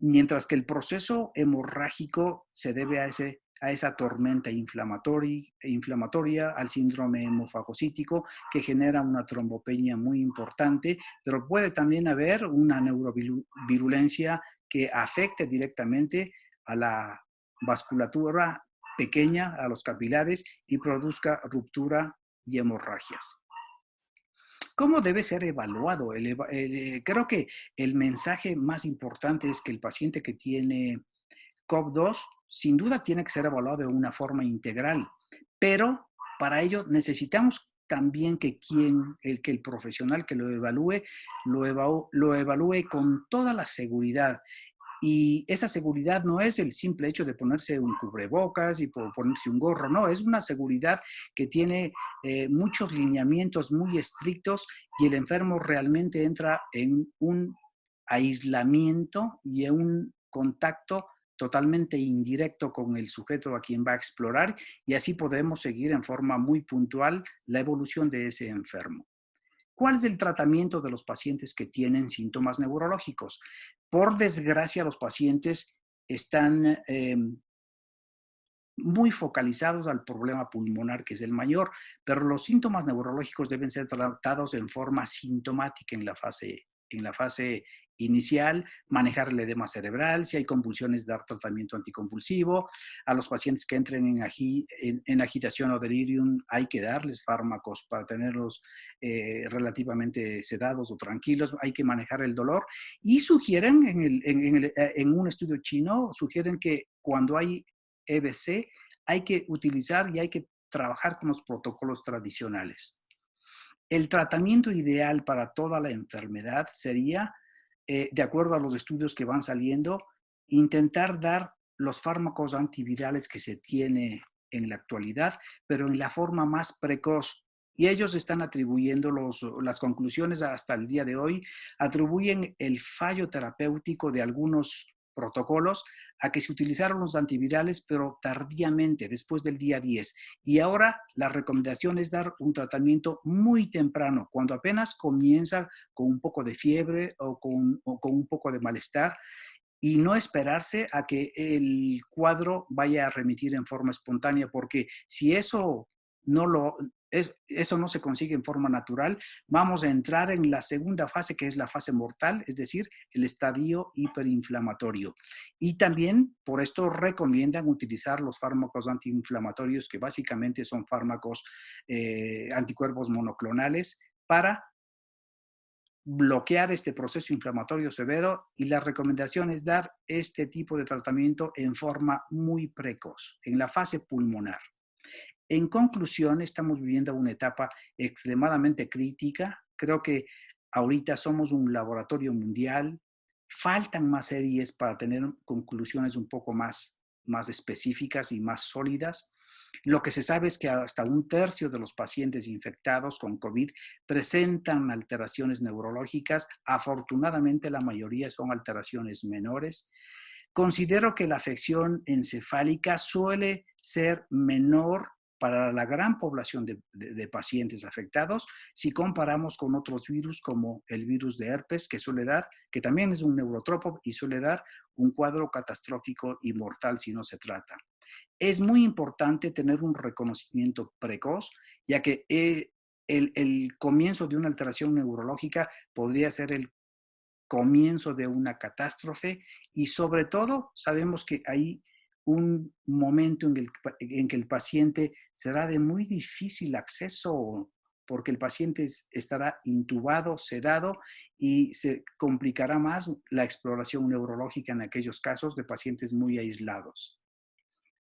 Mientras que el proceso hemorrágico se debe a ese a esa tormenta inflamatoria, al síndrome hemofagocítico que genera una trombopenia muy importante, pero puede también haber una neurovirulencia que afecte directamente a la vasculatura pequeña, a los capilares y produzca ruptura y hemorragias. ¿Cómo debe ser evaluado? Creo que el mensaje más importante es que el paciente que tiene COP2 sin duda tiene que ser evaluado de una forma integral, pero para ello necesitamos también que el profesional que lo evalúe con toda la seguridad. Y esa seguridad no es el simple hecho de ponerse un cubrebocas y ponerse un gorro, no, es una seguridad que tiene muchos lineamientos muy estrictos y el enfermo realmente entra en un aislamiento y en un contacto totalmente indirecto con el sujeto a quien va a explorar y así podemos seguir en forma muy puntual la evolución de ese enfermo. ¿Cuál es el tratamiento de los pacientes que tienen síntomas neurológicos? Por desgracia, los pacientes están muy focalizados al problema pulmonar, que es el mayor, pero los síntomas neurológicos deben ser tratados en forma sintomática en la fase inicial, manejar el edema cerebral, si hay convulsiones, dar tratamiento anticonvulsivo. A los pacientes que entren en agitación o delirium hay que darles fármacos para tenerlos relativamente sedados o tranquilos, hay que manejar el dolor y sugieren, en un estudio chino, sugieren que cuando hay EBC hay que utilizar y hay que trabajar con los protocolos tradicionales. El tratamiento ideal para toda la enfermedad sería, de acuerdo a los estudios que van saliendo, intentar dar los fármacos antivirales que se tiene en la actualidad, pero en la forma más precoz. Y ellos están atribuyendo las conclusiones hasta el día de hoy, atribuyen el fallo terapéutico de algunos protocolos a que se utilizaron los antivirales, pero tardíamente, después del día 10. Y ahora la recomendación es dar un tratamiento muy temprano, cuando apenas comienza con un poco de fiebre o con un poco de malestar, y no esperarse a que el cuadro vaya a remitir en forma espontánea, porque si eso no se consigue en forma natural, vamos a entrar en la segunda fase, que es la fase mortal, es decir, el estadio hiperinflamatorio. Y también por esto recomiendan utilizar los fármacos antiinflamatorios, que básicamente son fármacos anticuerpos monoclonales, para bloquear este proceso inflamatorio severo, y la recomendación es dar este tipo de tratamiento en forma muy precoz, en la fase pulmonar. En conclusión, estamos viviendo una etapa extremadamente crítica. Creo que ahorita somos un laboratorio mundial. Faltan más series para tener conclusiones un poco más específicas y más sólidas. Lo que se sabe es que hasta 1/3 de los pacientes infectados con COVID presentan alteraciones neurológicas. Afortunadamente, la mayoría son alteraciones menores. Considero que la afección encefálica suele ser menor para la gran población de pacientes afectados si comparamos con otros virus como el virus de herpes, que también es un neurotropo y suele dar un cuadro catastrófico y mortal si no se trata. Es muy importante tener un reconocimiento precoz, ya que el comienzo de una alteración neurológica podría ser el comienzo de una catástrofe, y sobre todo sabemos que hay un momento en que el paciente será de muy difícil acceso, porque el paciente estará intubado, sedado, y se complicará más la exploración neurológica en aquellos casos de pacientes muy aislados.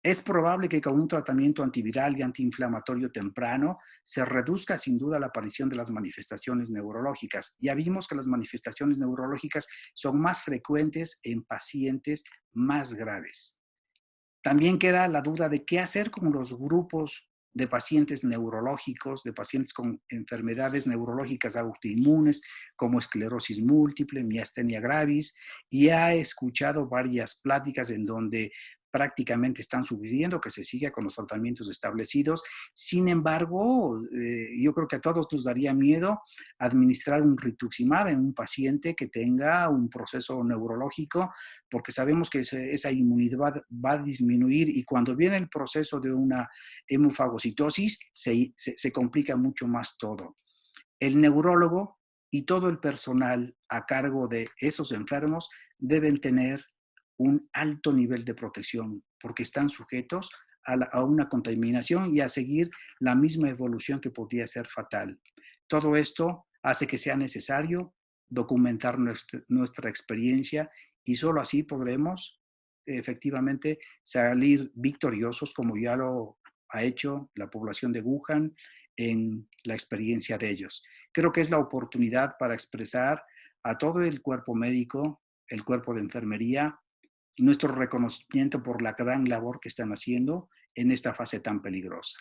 Es probable que con un tratamiento antiviral y antiinflamatorio temprano se reduzca sin duda la aparición de las manifestaciones neurológicas. Ya vimos que las manifestaciones neurológicas son más frecuentes en pacientes más graves. También queda la duda de qué hacer con los grupos de pacientes neurológicos, de pacientes con enfermedades neurológicas autoinmunes como esclerosis múltiple, miastenia gravis, y he escuchado varias pláticas en donde prácticamente están sugiriendo que se siga con los tratamientos establecidos. Sin embargo, yo creo que a todos nos daría miedo administrar un rituximab en un paciente que tenga un proceso neurológico, porque sabemos que esa inmunidad va a disminuir y cuando viene el proceso de una hemofagocitosis se complica mucho más todo. El neurólogo y todo el personal a cargo de esos enfermos deben tener un alto nivel de protección porque están sujetos a una contaminación y a seguir la misma evolución que podría ser fatal. Todo esto hace que sea necesario documentar nuestra experiencia y solo así podremos efectivamente salir victoriosos como ya lo ha hecho la población de Wuhan en la experiencia de ellos. Creo que es la oportunidad para expresar a todo el cuerpo médico, el cuerpo de enfermería, nuestro reconocimiento por la gran labor que están haciendo en esta fase tan peligrosa.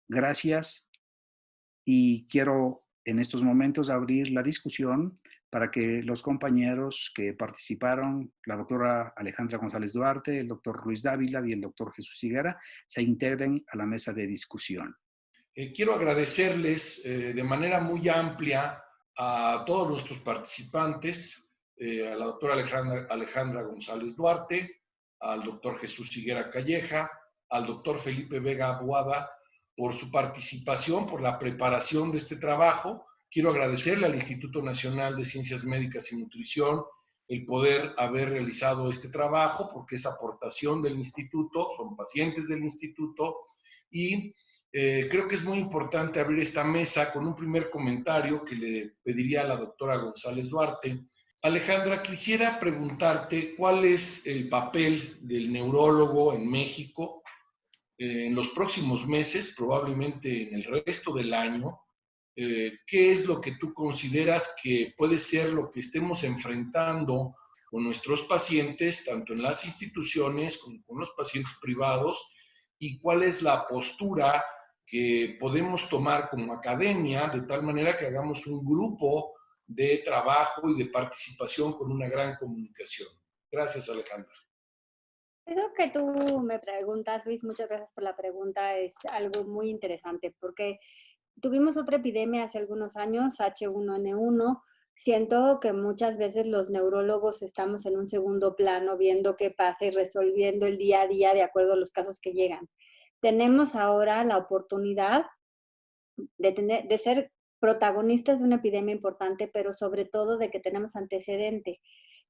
Gracias y quiero en estos momentos abrir la discusión para que los compañeros que participaron, la doctora Alejandra González Duarte, el doctor Ruiz Dávila y el doctor Jesús Higuera, se integren a la mesa de discusión. Quiero agradecerles de manera muy amplia a todos nuestros participantes, a la doctora Alejandra González Duarte, al doctor Jesús Higuera Calleja, al doctor Felipe Vega Boada, por su participación, por la preparación de este trabajo. Quiero agradecerle al Instituto Nacional de Ciencias Médicas y Nutrición el poder haber realizado este trabajo, porque es aportación del instituto, son pacientes del instituto, y creo que es muy importante abrir esta mesa con un primer comentario que le pediría a la doctora González Duarte. Alejandra, quisiera preguntarte cuál es el papel del neurólogo en México en los próximos meses, probablemente en el resto del año. ¿Qué es lo que tú consideras que puede ser lo que estemos enfrentando con nuestros pacientes, tanto en las instituciones como con los pacientes privados? ¿Y cuál es la postura que podemos tomar como academia de tal manera que hagamos un grupo de trabajo y de participación con una gran comunicación? Gracias, Alejandra. Eso que tú me preguntas, Luis, muchas gracias por la pregunta, es algo muy interesante porque tuvimos otra epidemia hace algunos años, H1N1. Siento que muchas veces los neurólogos estamos en un segundo plano viendo qué pasa y resolviendo el día a día de acuerdo a los casos que llegan. Tenemos ahora la oportunidad de ser protagonistas de una epidemia importante, pero sobre todo de que tenemos antecedente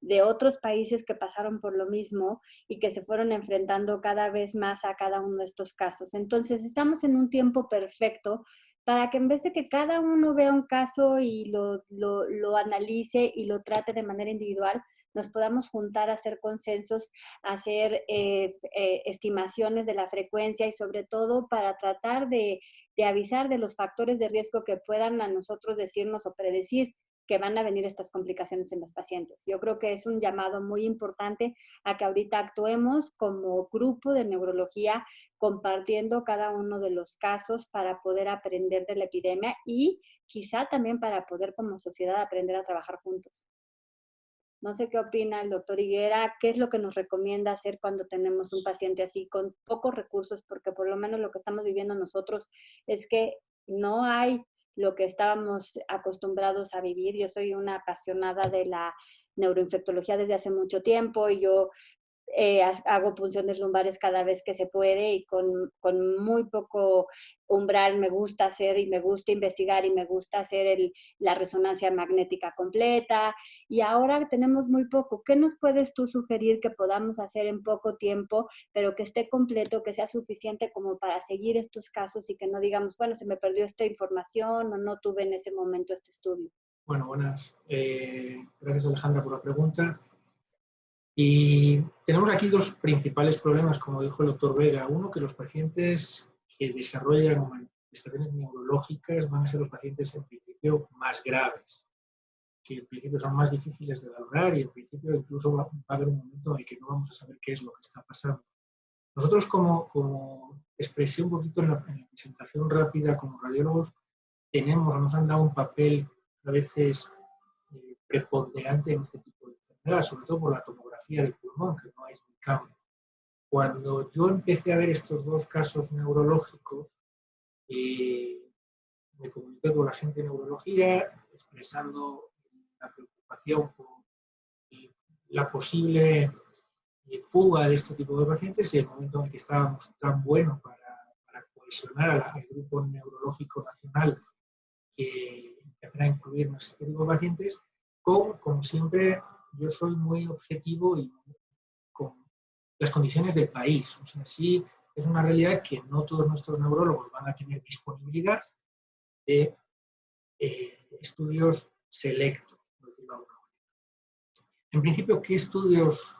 de otros países que pasaron por lo mismo y que se fueron enfrentando cada vez más a cada uno de estos casos. Entonces, estamos en un tiempo perfecto para que en vez de que cada uno vea un caso y lo analice y lo trate de manera individual, nos podamos juntar a hacer consensos, a hacer estimaciones de la frecuencia y sobre todo para tratar de avisar de los factores de riesgo que puedan a nosotros decirnos o predecir que van a venir estas complicaciones en los pacientes. Yo creo que es un llamado muy importante a que ahorita actuemos como grupo de neurología, compartiendo cada uno de los casos para poder aprender de la epidemia y quizá también para poder como sociedad aprender a trabajar juntos. No sé qué opina el doctor Higuera, qué es lo que nos recomienda hacer cuando tenemos un paciente así con pocos recursos, porque por lo menos lo que estamos viviendo nosotros es que no hay lo que estábamos acostumbrados a vivir. Yo soy una apasionada de la neuroinfectología desde hace mucho tiempo y yo hago punciones lumbares cada vez que se puede y con muy poco umbral me gusta hacer y me gusta investigar y me gusta hacer la resonancia magnética completa y ahora tenemos muy poco. ¿Qué nos puedes tú sugerir que podamos hacer en poco tiempo, pero que esté completo, que sea suficiente como para seguir estos casos y que no digamos, bueno, se me perdió esta información o no tuve en ese momento este estudio? Bueno, buenas. Gracias, Alejandra, por la pregunta. Y tenemos aquí dos principales problemas, como dijo el doctor Vega. Uno, que los pacientes que desarrollan manifestaciones neurológicas van a ser los pacientes en principio más graves, que en principio son más difíciles de valorar y en principio incluso va a haber un momento en el que no vamos a saber qué es lo que está pasando. Nosotros como expresión un poquito en la presentación rápida como radiólogos nos han dado un papel a veces preponderante en este tipo de enfermedad, sobre todo por la tomografía del pulmón, que no es mi campo. Cuando yo empecé a ver estos dos casos neurológicos, me comuniqué con la gente de neurología expresando la preocupación por la posible fuga de este tipo de pacientes y el momento en el que estábamos tan buenos para cohesionar al grupo neurológico nacional que empezará a incluirnos este tipo de pacientes, como siempre, yo soy muy objetivo y con las condiciones del país. O sea, sí es una realidad que no todos nuestros neurólogos van a tener disponibilidad de estudios selectos, por decirlo de alguna manera. En principio, ¿qué estudios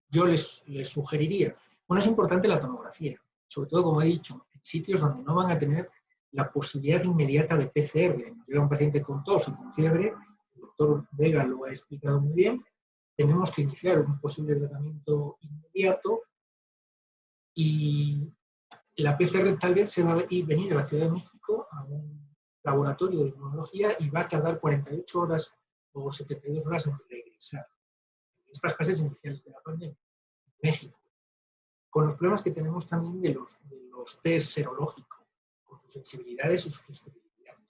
yo les sugeriría? Bueno, es importante la tomografía, sobre todo, como he dicho, en sitios donde no van a tener la posibilidad inmediata de PCR. Nos llega un paciente con tos y con fiebre, el doctor Vega lo ha explicado muy bien, tenemos que iniciar un posible tratamiento inmediato y la PCR tal vez se va a venir a la Ciudad de México a un laboratorio de inmunología y va a tardar 48 horas o 72 horas en regresar. En estas fases iniciales de la pandemia, en México, con los problemas que tenemos también de los test serológicos, con sus sensibilidades y sus especificidades.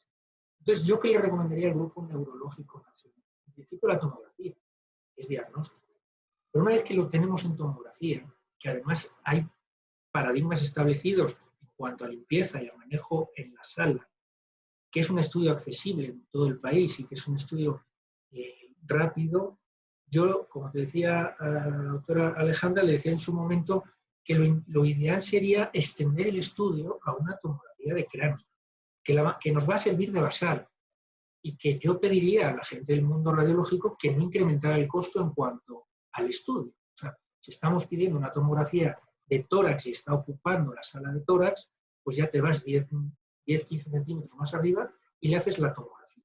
Entonces, ¿yo qué le recomendaría al grupo neurológico nacional? En principio, la tomografía, que es diagnóstico. Pero una vez que lo tenemos en tomografía, que además hay paradigmas establecidos en cuanto a limpieza y a manejo en la sala, que es un estudio accesible en todo el país y que es un estudio rápido, yo, como te decía a la doctora Alejandra, le decía en su momento que lo ideal sería extender el estudio a una tomografía de cráneo, que nos va a servir de basal y que yo pediría a la gente del mundo radiológico que no incrementara el costo en cuanto al estudio. O sea, si estamos pidiendo una tomografía de tórax y está ocupando la sala de tórax, pues ya te vas 10-15 centímetros más arriba y le haces la tomografía.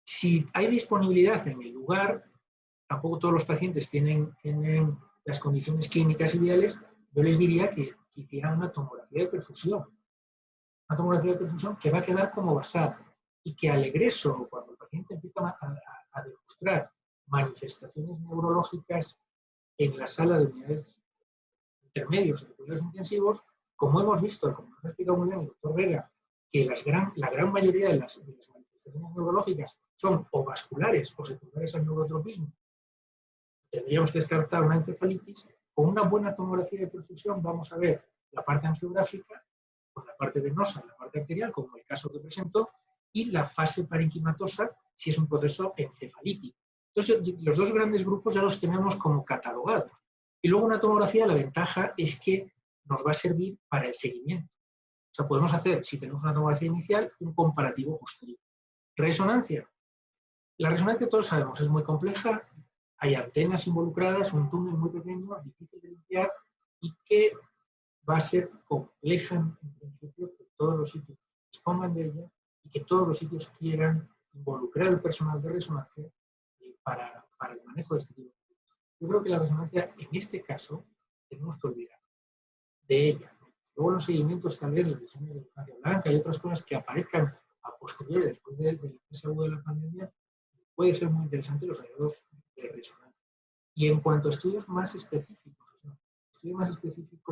Si hay disponibilidad en el lugar, tampoco todos los pacientes tienen las condiciones clínicas ideales, yo les diría que hicieran una tomografía de perfusión. Una tomografía de perfusión que va a quedar como basal y que al egreso, cuando el paciente empieza a demostrar manifestaciones neurológicas en la sala de unidades intermedios y de cuidados intensivos, como hemos visto, como nos ha explicado muy bien el doctor Vega, que la gran mayoría de las manifestaciones neurológicas son o vasculares o secundarias al neurotropismo, tendríamos que descartar una encefalitis. Con una buena tomografía de perfusión vamos a ver la parte angiográfica, con la parte venosa y la parte arterial, como el caso que presento, y la fase parenquimatosa si es un proceso encefalítico. Entonces, los dos grandes grupos ya los tenemos como catalogados. Y luego una tomografía, la ventaja es que nos va a servir para el seguimiento. O sea, podemos hacer, si tenemos una tomografía inicial, un comparativo posterior. Resonancia. La resonancia, todos sabemos, es muy compleja. Hay antenas involucradas, un túnel muy pequeño, difícil de limpiar y que va a ser compleja en principio que todos los sitios dispongan de ella y que todos los sitios quieran involucrar al personal de resonancia para el manejo de este tipo de productos. Yo creo que la resonancia, en este caso, tenemos que olvidar de ella. Luego los seguimientos también, el diseño de la sustancia blanca y otras cosas que aparezcan a posteriori después del proceso agudo de la pandemia, puede ser muy interesante los hallazgos de resonancia. Y en cuanto a estudios más específicos,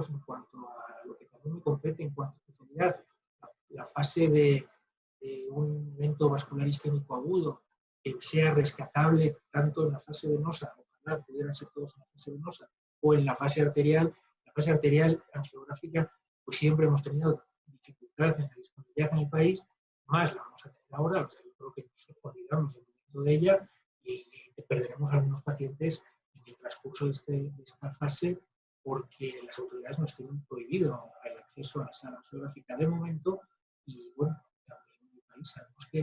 en cuanto a lo que también me compete en cuanto a especialidad, la fase de un evento vascular isquémico agudo que sea rescatable tanto en la fase venosa, ojalá pudieran ser todos en la fase venosa, o en la fase arterial angiográfica, pues siempre hemos tenido dificultades en la disponibilidad en el país, más la vamos a tener ahora, o sea, yo creo que nos olvidamos del momento de ella y perderemos a algunos pacientes en el transcurso de esta fase porque las autoridades nos tienen prohibido el acceso a la sala angiográfica de momento y bueno, también en el país sabemos que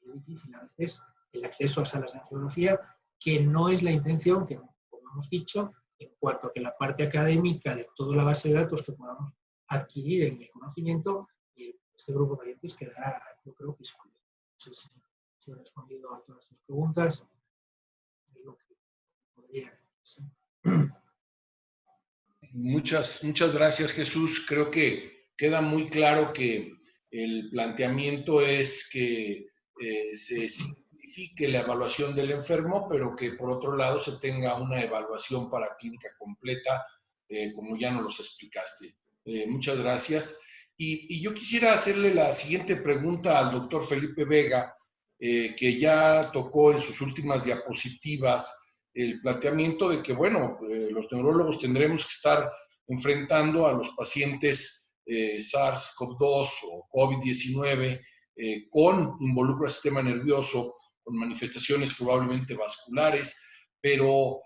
es difícil a veces el acceso a salas de angiografía, que no es la intención, que como hemos dicho, en cuanto a que la parte académica de toda la base de datos que podamos adquirir en el conocimiento, este grupo de pacientes quedará, yo creo que excluido. No sé si he respondido a todas sus preguntas. Es lo que podría decir. Muchas gracias, Jesús. Creo que queda muy claro que el planteamiento es que se simplifique la evaluación del enfermo, pero que por otro lado se tenga una evaluación paraclínica completa como ya nos los explicaste. Muchas gracias. Y yo quisiera hacerle la siguiente pregunta al doctor Felipe Vega, que ya tocó en sus últimas diapositivas el planteamiento de que, bueno, los neurólogos tendremos que estar enfrentando a los pacientes SARS-CoV-2 o COVID-19 con involucro al sistema nervioso, con manifestaciones probablemente vasculares, pero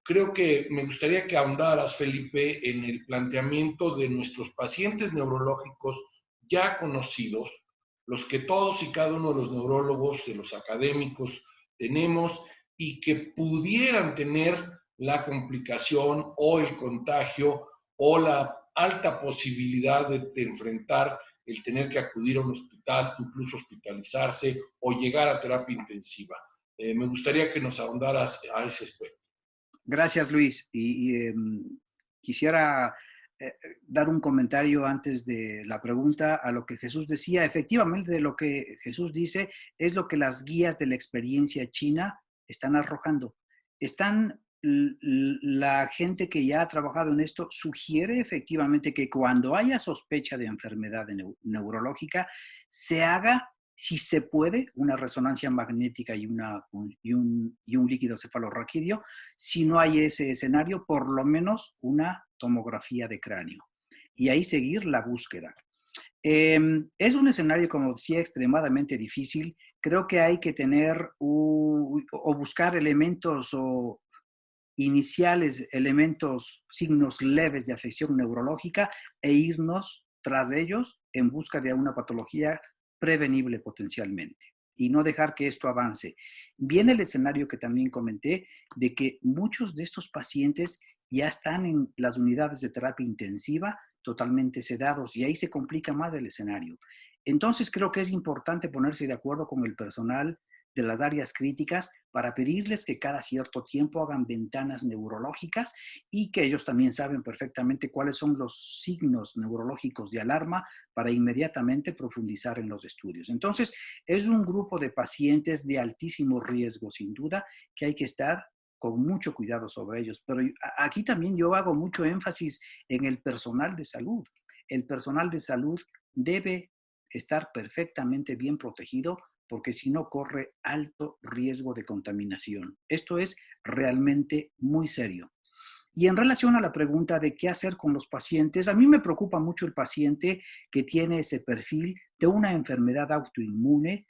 creo que me gustaría que ahondaras, Felipe, en el planteamiento de nuestros pacientes neurológicos ya conocidos, los que todos y cada uno de los neurólogos, de los académicos, tenemos y que pudieran tener la complicación o el contagio o la alta posibilidad de enfrentar el tener que acudir a un hospital, incluso hospitalizarse o llegar a terapia intensiva. Me gustaría que nos ahondaras a ese aspecto. Gracias, Luis. Quisiera dar un comentario antes de la pregunta a lo que Jesús decía. Efectivamente, lo que Jesús dice es lo que las guías de la experiencia china están arrojando. La gente que ya ha trabajado en esto sugiere efectivamente que cuando haya sospecha de enfermedad neurológica, se haga, si se puede, una resonancia magnética y un líquido cefalorraquídeo. Si no hay ese escenario, por lo menos una tomografía de cráneo. Y ahí seguir la búsqueda. Es un escenario, como decía, extremadamente difícil. Creo que hay que tener o buscar elementos iniciales, signos leves de afección neurológica e irnos tras de ellos en busca de una patología prevenible potencialmente y no dejar que esto avance. Viene el escenario que también comenté de que muchos de estos pacientes ya están en las unidades de terapia intensiva totalmente sedados y ahí se complica más el escenario. Entonces creo que es importante ponerse de acuerdo con el personal de las áreas críticas para pedirles que cada cierto tiempo hagan ventanas neurológicas y que ellos también saben perfectamente cuáles son los signos neurológicos de alarma para inmediatamente profundizar en los estudios. Entonces, es un grupo de pacientes de altísimo riesgo, sin duda, que hay que estar con mucho cuidado sobre ellos. Pero aquí también yo hago mucho énfasis en el personal de salud. El personal de salud debe estar perfectamente bien protegido porque si no corre alto riesgo de contaminación. Esto es realmente muy serio. Y en relación a la pregunta de qué hacer con los pacientes, a mí me preocupa mucho el paciente que tiene ese perfil de una enfermedad autoinmune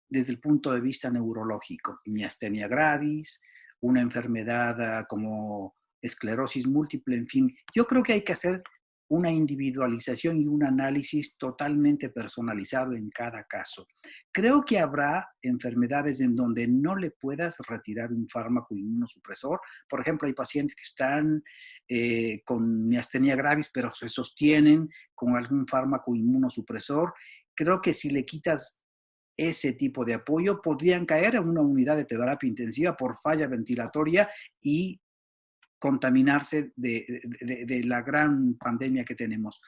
desde el punto de vista neurológico, miastenia gravis, una enfermedad como esclerosis múltiple, en fin. Yo creo que hay que hacer una individualización y un análisis totalmente personalizado en cada caso. Creo que habrá enfermedades en donde no le puedas retirar un fármaco inmunosupresor. Por ejemplo, hay pacientes que están con miastenia gravis, pero se sostienen con algún fármaco inmunosupresor. Creo que si le quitas ese tipo de apoyo, podrían caer en una unidad de terapia intensiva por falla ventilatoria y contaminarse de la gran pandemia que tenemos.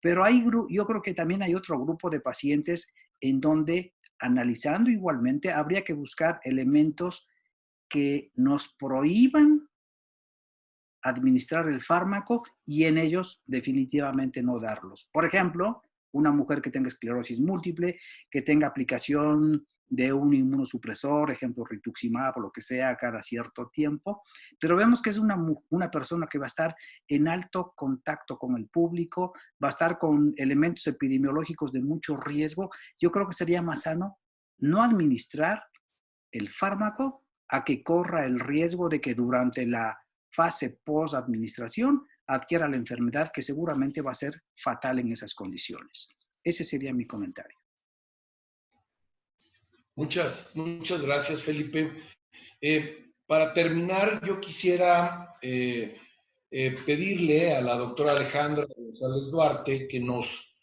Pero yo creo que también hay otro grupo de pacientes en donde, analizando igualmente, habría que buscar elementos que nos prohíban administrar el fármaco y en ellos definitivamente no darlos. Por ejemplo, una mujer que tenga esclerosis múltiple, que tenga aplicación de un inmunosupresor, ejemplo rituximab o lo que sea, cada cierto tiempo, pero vemos que es una persona que va a estar en alto contacto con el público, va a estar con elementos epidemiológicos de mucho riesgo. Yo creo que sería más sano no administrar el fármaco a que corra el riesgo de que durante la fase post-administración adquiera la enfermedad que seguramente va a ser fatal en esas condiciones. Ese sería mi comentario. Muchas gracias, Felipe. Para terminar, yo quisiera pedirle a la doctora Alejandra González Duarte que nos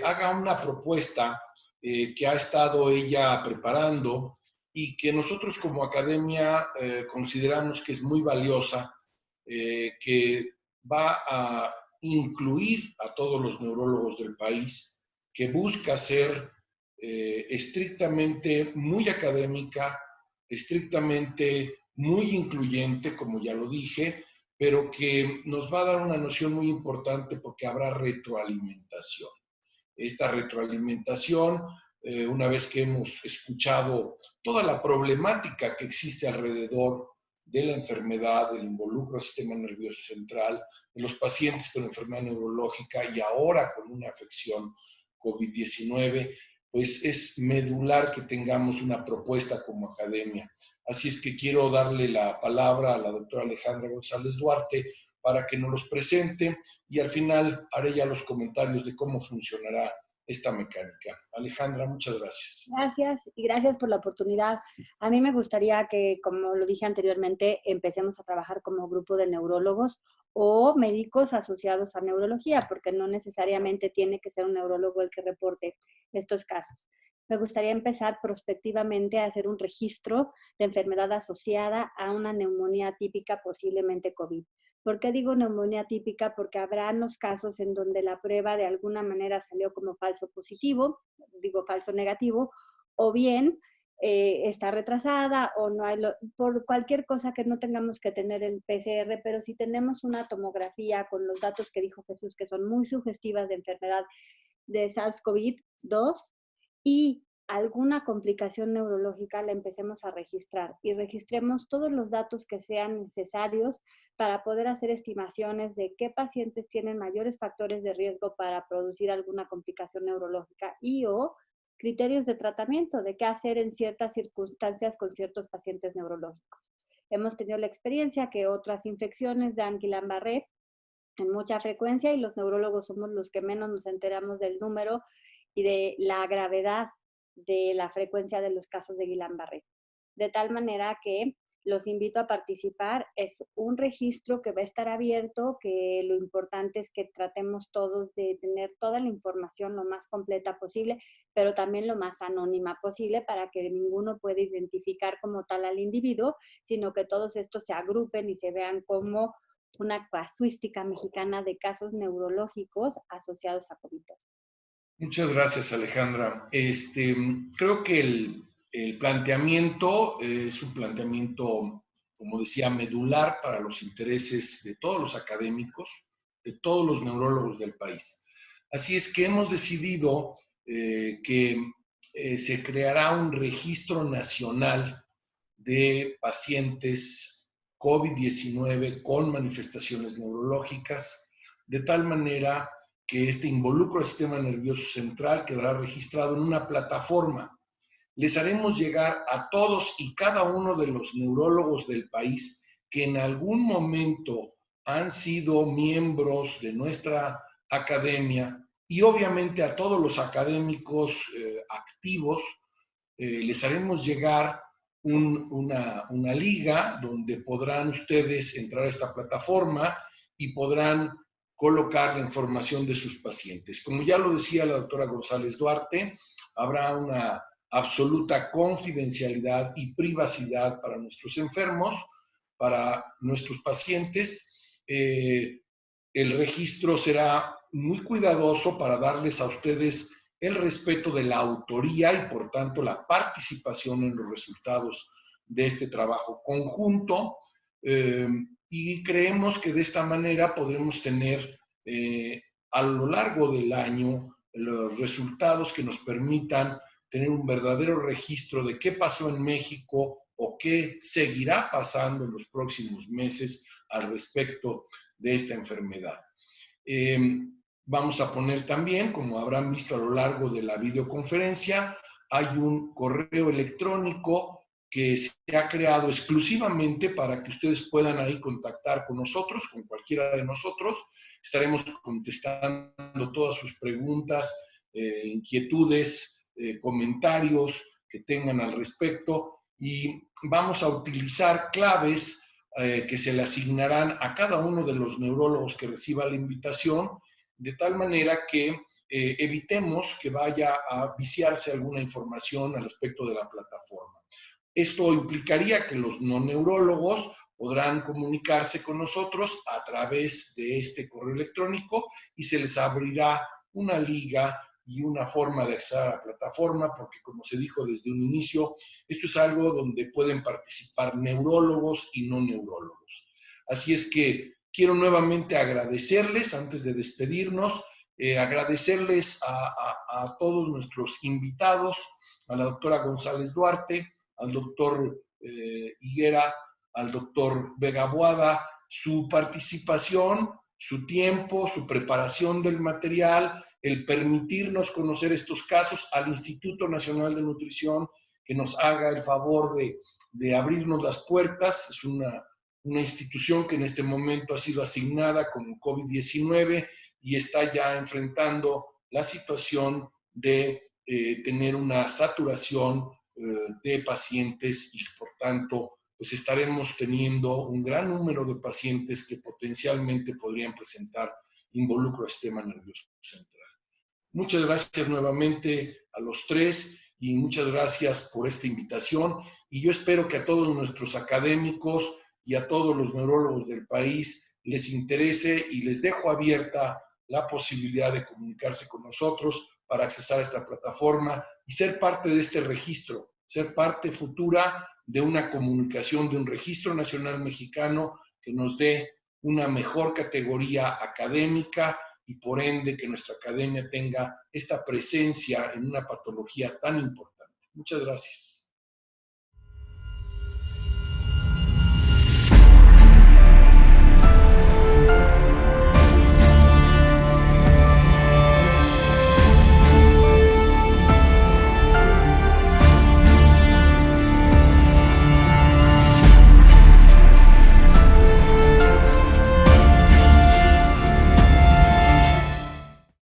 haga una propuesta que ha estado ella preparando y que nosotros como academia consideramos que es muy valiosa, que va a incluir a todos los neurólogos del país, que busca ser estrictamente muy académica, estrictamente muy incluyente, como ya lo dije, pero que nos va a dar una noción muy importante porque habrá retroalimentación. Esta retroalimentación, una vez que hemos escuchado toda la problemática que existe alrededor de la enfermedad, del involucro al sistema nervioso central, de los pacientes con enfermedad neurológica y ahora con una afección COVID-19, pues es medular que tengamos una propuesta como academia. Así es que quiero darle la palabra a la doctora Alejandra González Duarte para que nos los presente y al final haré ya los comentarios de cómo funcionará esta mecánica. Alejandra, muchas gracias. Gracias y gracias por la oportunidad. A mí me gustaría que, como lo dije anteriormente, empecemos a trabajar como grupo de neurólogos o médicos asociados a neurología, porque no necesariamente tiene que ser un neurólogo el que reporte estos casos. Me gustaría empezar prospectivamente a hacer un registro de enfermedad asociada a una neumonía típica, posiblemente COVID. ¿Por qué digo neumonía típica? Porque habrá los casos en donde la prueba de alguna manera salió como falso positivo, digo falso negativo, o bien está retrasada o no hay, por cualquier cosa que no tengamos que tener el PCR, pero si tenemos una tomografía con los datos que dijo Jesús, que son muy sugestivas de enfermedad de SARS-CoV-2 y alguna complicación neurológica, la empecemos a registrar y registremos todos los datos que sean necesarios para poder hacer estimaciones de qué pacientes tienen mayores factores de riesgo para producir alguna complicación neurológica y o criterios de tratamiento, de qué hacer en ciertas circunstancias con ciertos pacientes neurológicos. Hemos tenido la experiencia que otras infecciones dan Guillain-Barré en mucha frecuencia y los neurólogos somos los que menos nos enteramos del número y de la gravedad de la frecuencia de los casos de Guillain-Barré. De tal manera que los invito a participar. Es un registro que va a estar abierto, que lo importante es que tratemos todos de tener toda la información lo más completa posible, pero también lo más anónima posible para que ninguno pueda identificar como tal al individuo, sino que todos estos se agrupen y se vean como una casuística mexicana de casos neurológicos asociados a COVID. Muchas gracias, Alejandra. Creo que el planteamiento es un planteamiento, como decía, medular para los intereses de todos los académicos, de todos los neurólogos del país. Así es que hemos decidido que se creará un registro nacional de pacientes COVID-19 con manifestaciones neurológicas, de tal manera que este involucro al sistema nervioso central quedará registrado en una plataforma. Les haremos llegar a todos y cada uno de los neurólogos del país que en algún momento han sido miembros de nuestra academia y obviamente a todos los académicos activos, les haremos llegar una liga donde podrán ustedes entrar a esta plataforma y podrán colocar la información de sus pacientes. Como ya lo decía la doctora González Duarte, habrá una absoluta confidencialidad y privacidad para nuestros enfermos, para nuestros pacientes. El registro será muy cuidadoso para darles a ustedes el respeto de la autoría y por tanto la participación en los resultados de este trabajo conjunto. Y creemos que de esta manera podremos tener a lo largo del año los resultados que nos permitan tener un verdadero registro de qué pasó en México o qué seguirá pasando en los próximos meses al respecto de esta enfermedad. Vamos a poner también, como habrán visto a lo largo de la videoconferencia, hay un correo electrónico que se ha creado exclusivamente para que ustedes puedan ahí contactar con nosotros, con cualquiera de nosotros. Estaremos contestando todas sus preguntas, inquietudes, comentarios que tengan al respecto y vamos a utilizar claves que se le asignarán a cada uno de los neurólogos que reciba la invitación, de tal manera que evitemos que vaya a viciarse alguna información al respecto de la plataforma. Esto implicaría que los no neurólogos podrán comunicarse con nosotros a través de este correo electrónico y se les abrirá una liga y una forma de acceder a la plataforma, porque como se dijo desde un inicio, esto es algo donde pueden participar neurólogos y no neurólogos. Así es que quiero nuevamente agradecerles, antes de despedirnos, agradecerles a todos nuestros invitados, a la doctora González Duarte, al doctor Higuera, al doctor Vega Boada, su participación, su tiempo, su preparación del material, el permitirnos conocer estos casos, al Instituto Nacional de Nutrición, que nos haga el favor de abrirnos las puertas. Es una institución que en este momento ha sido asignada con COVID-19 y está ya enfrentando la situación de tener una saturación de pacientes y por tanto pues estaremos teniendo un gran número de pacientes que potencialmente podrían presentar involucro al sistema nervioso central. Muchas gracias nuevamente a los tres y muchas gracias por esta invitación y yo espero que a todos nuestros académicos y a todos los neurólogos del país les interese y les dejo abierta la posibilidad de comunicarse con nosotros para accesar a esta plataforma y ser parte de este registro, ser parte futura de una comunicación, de un registro nacional mexicano que nos dé una mejor categoría académica y por ende que nuestra academia tenga esta presencia en una patología tan importante. Muchas gracias.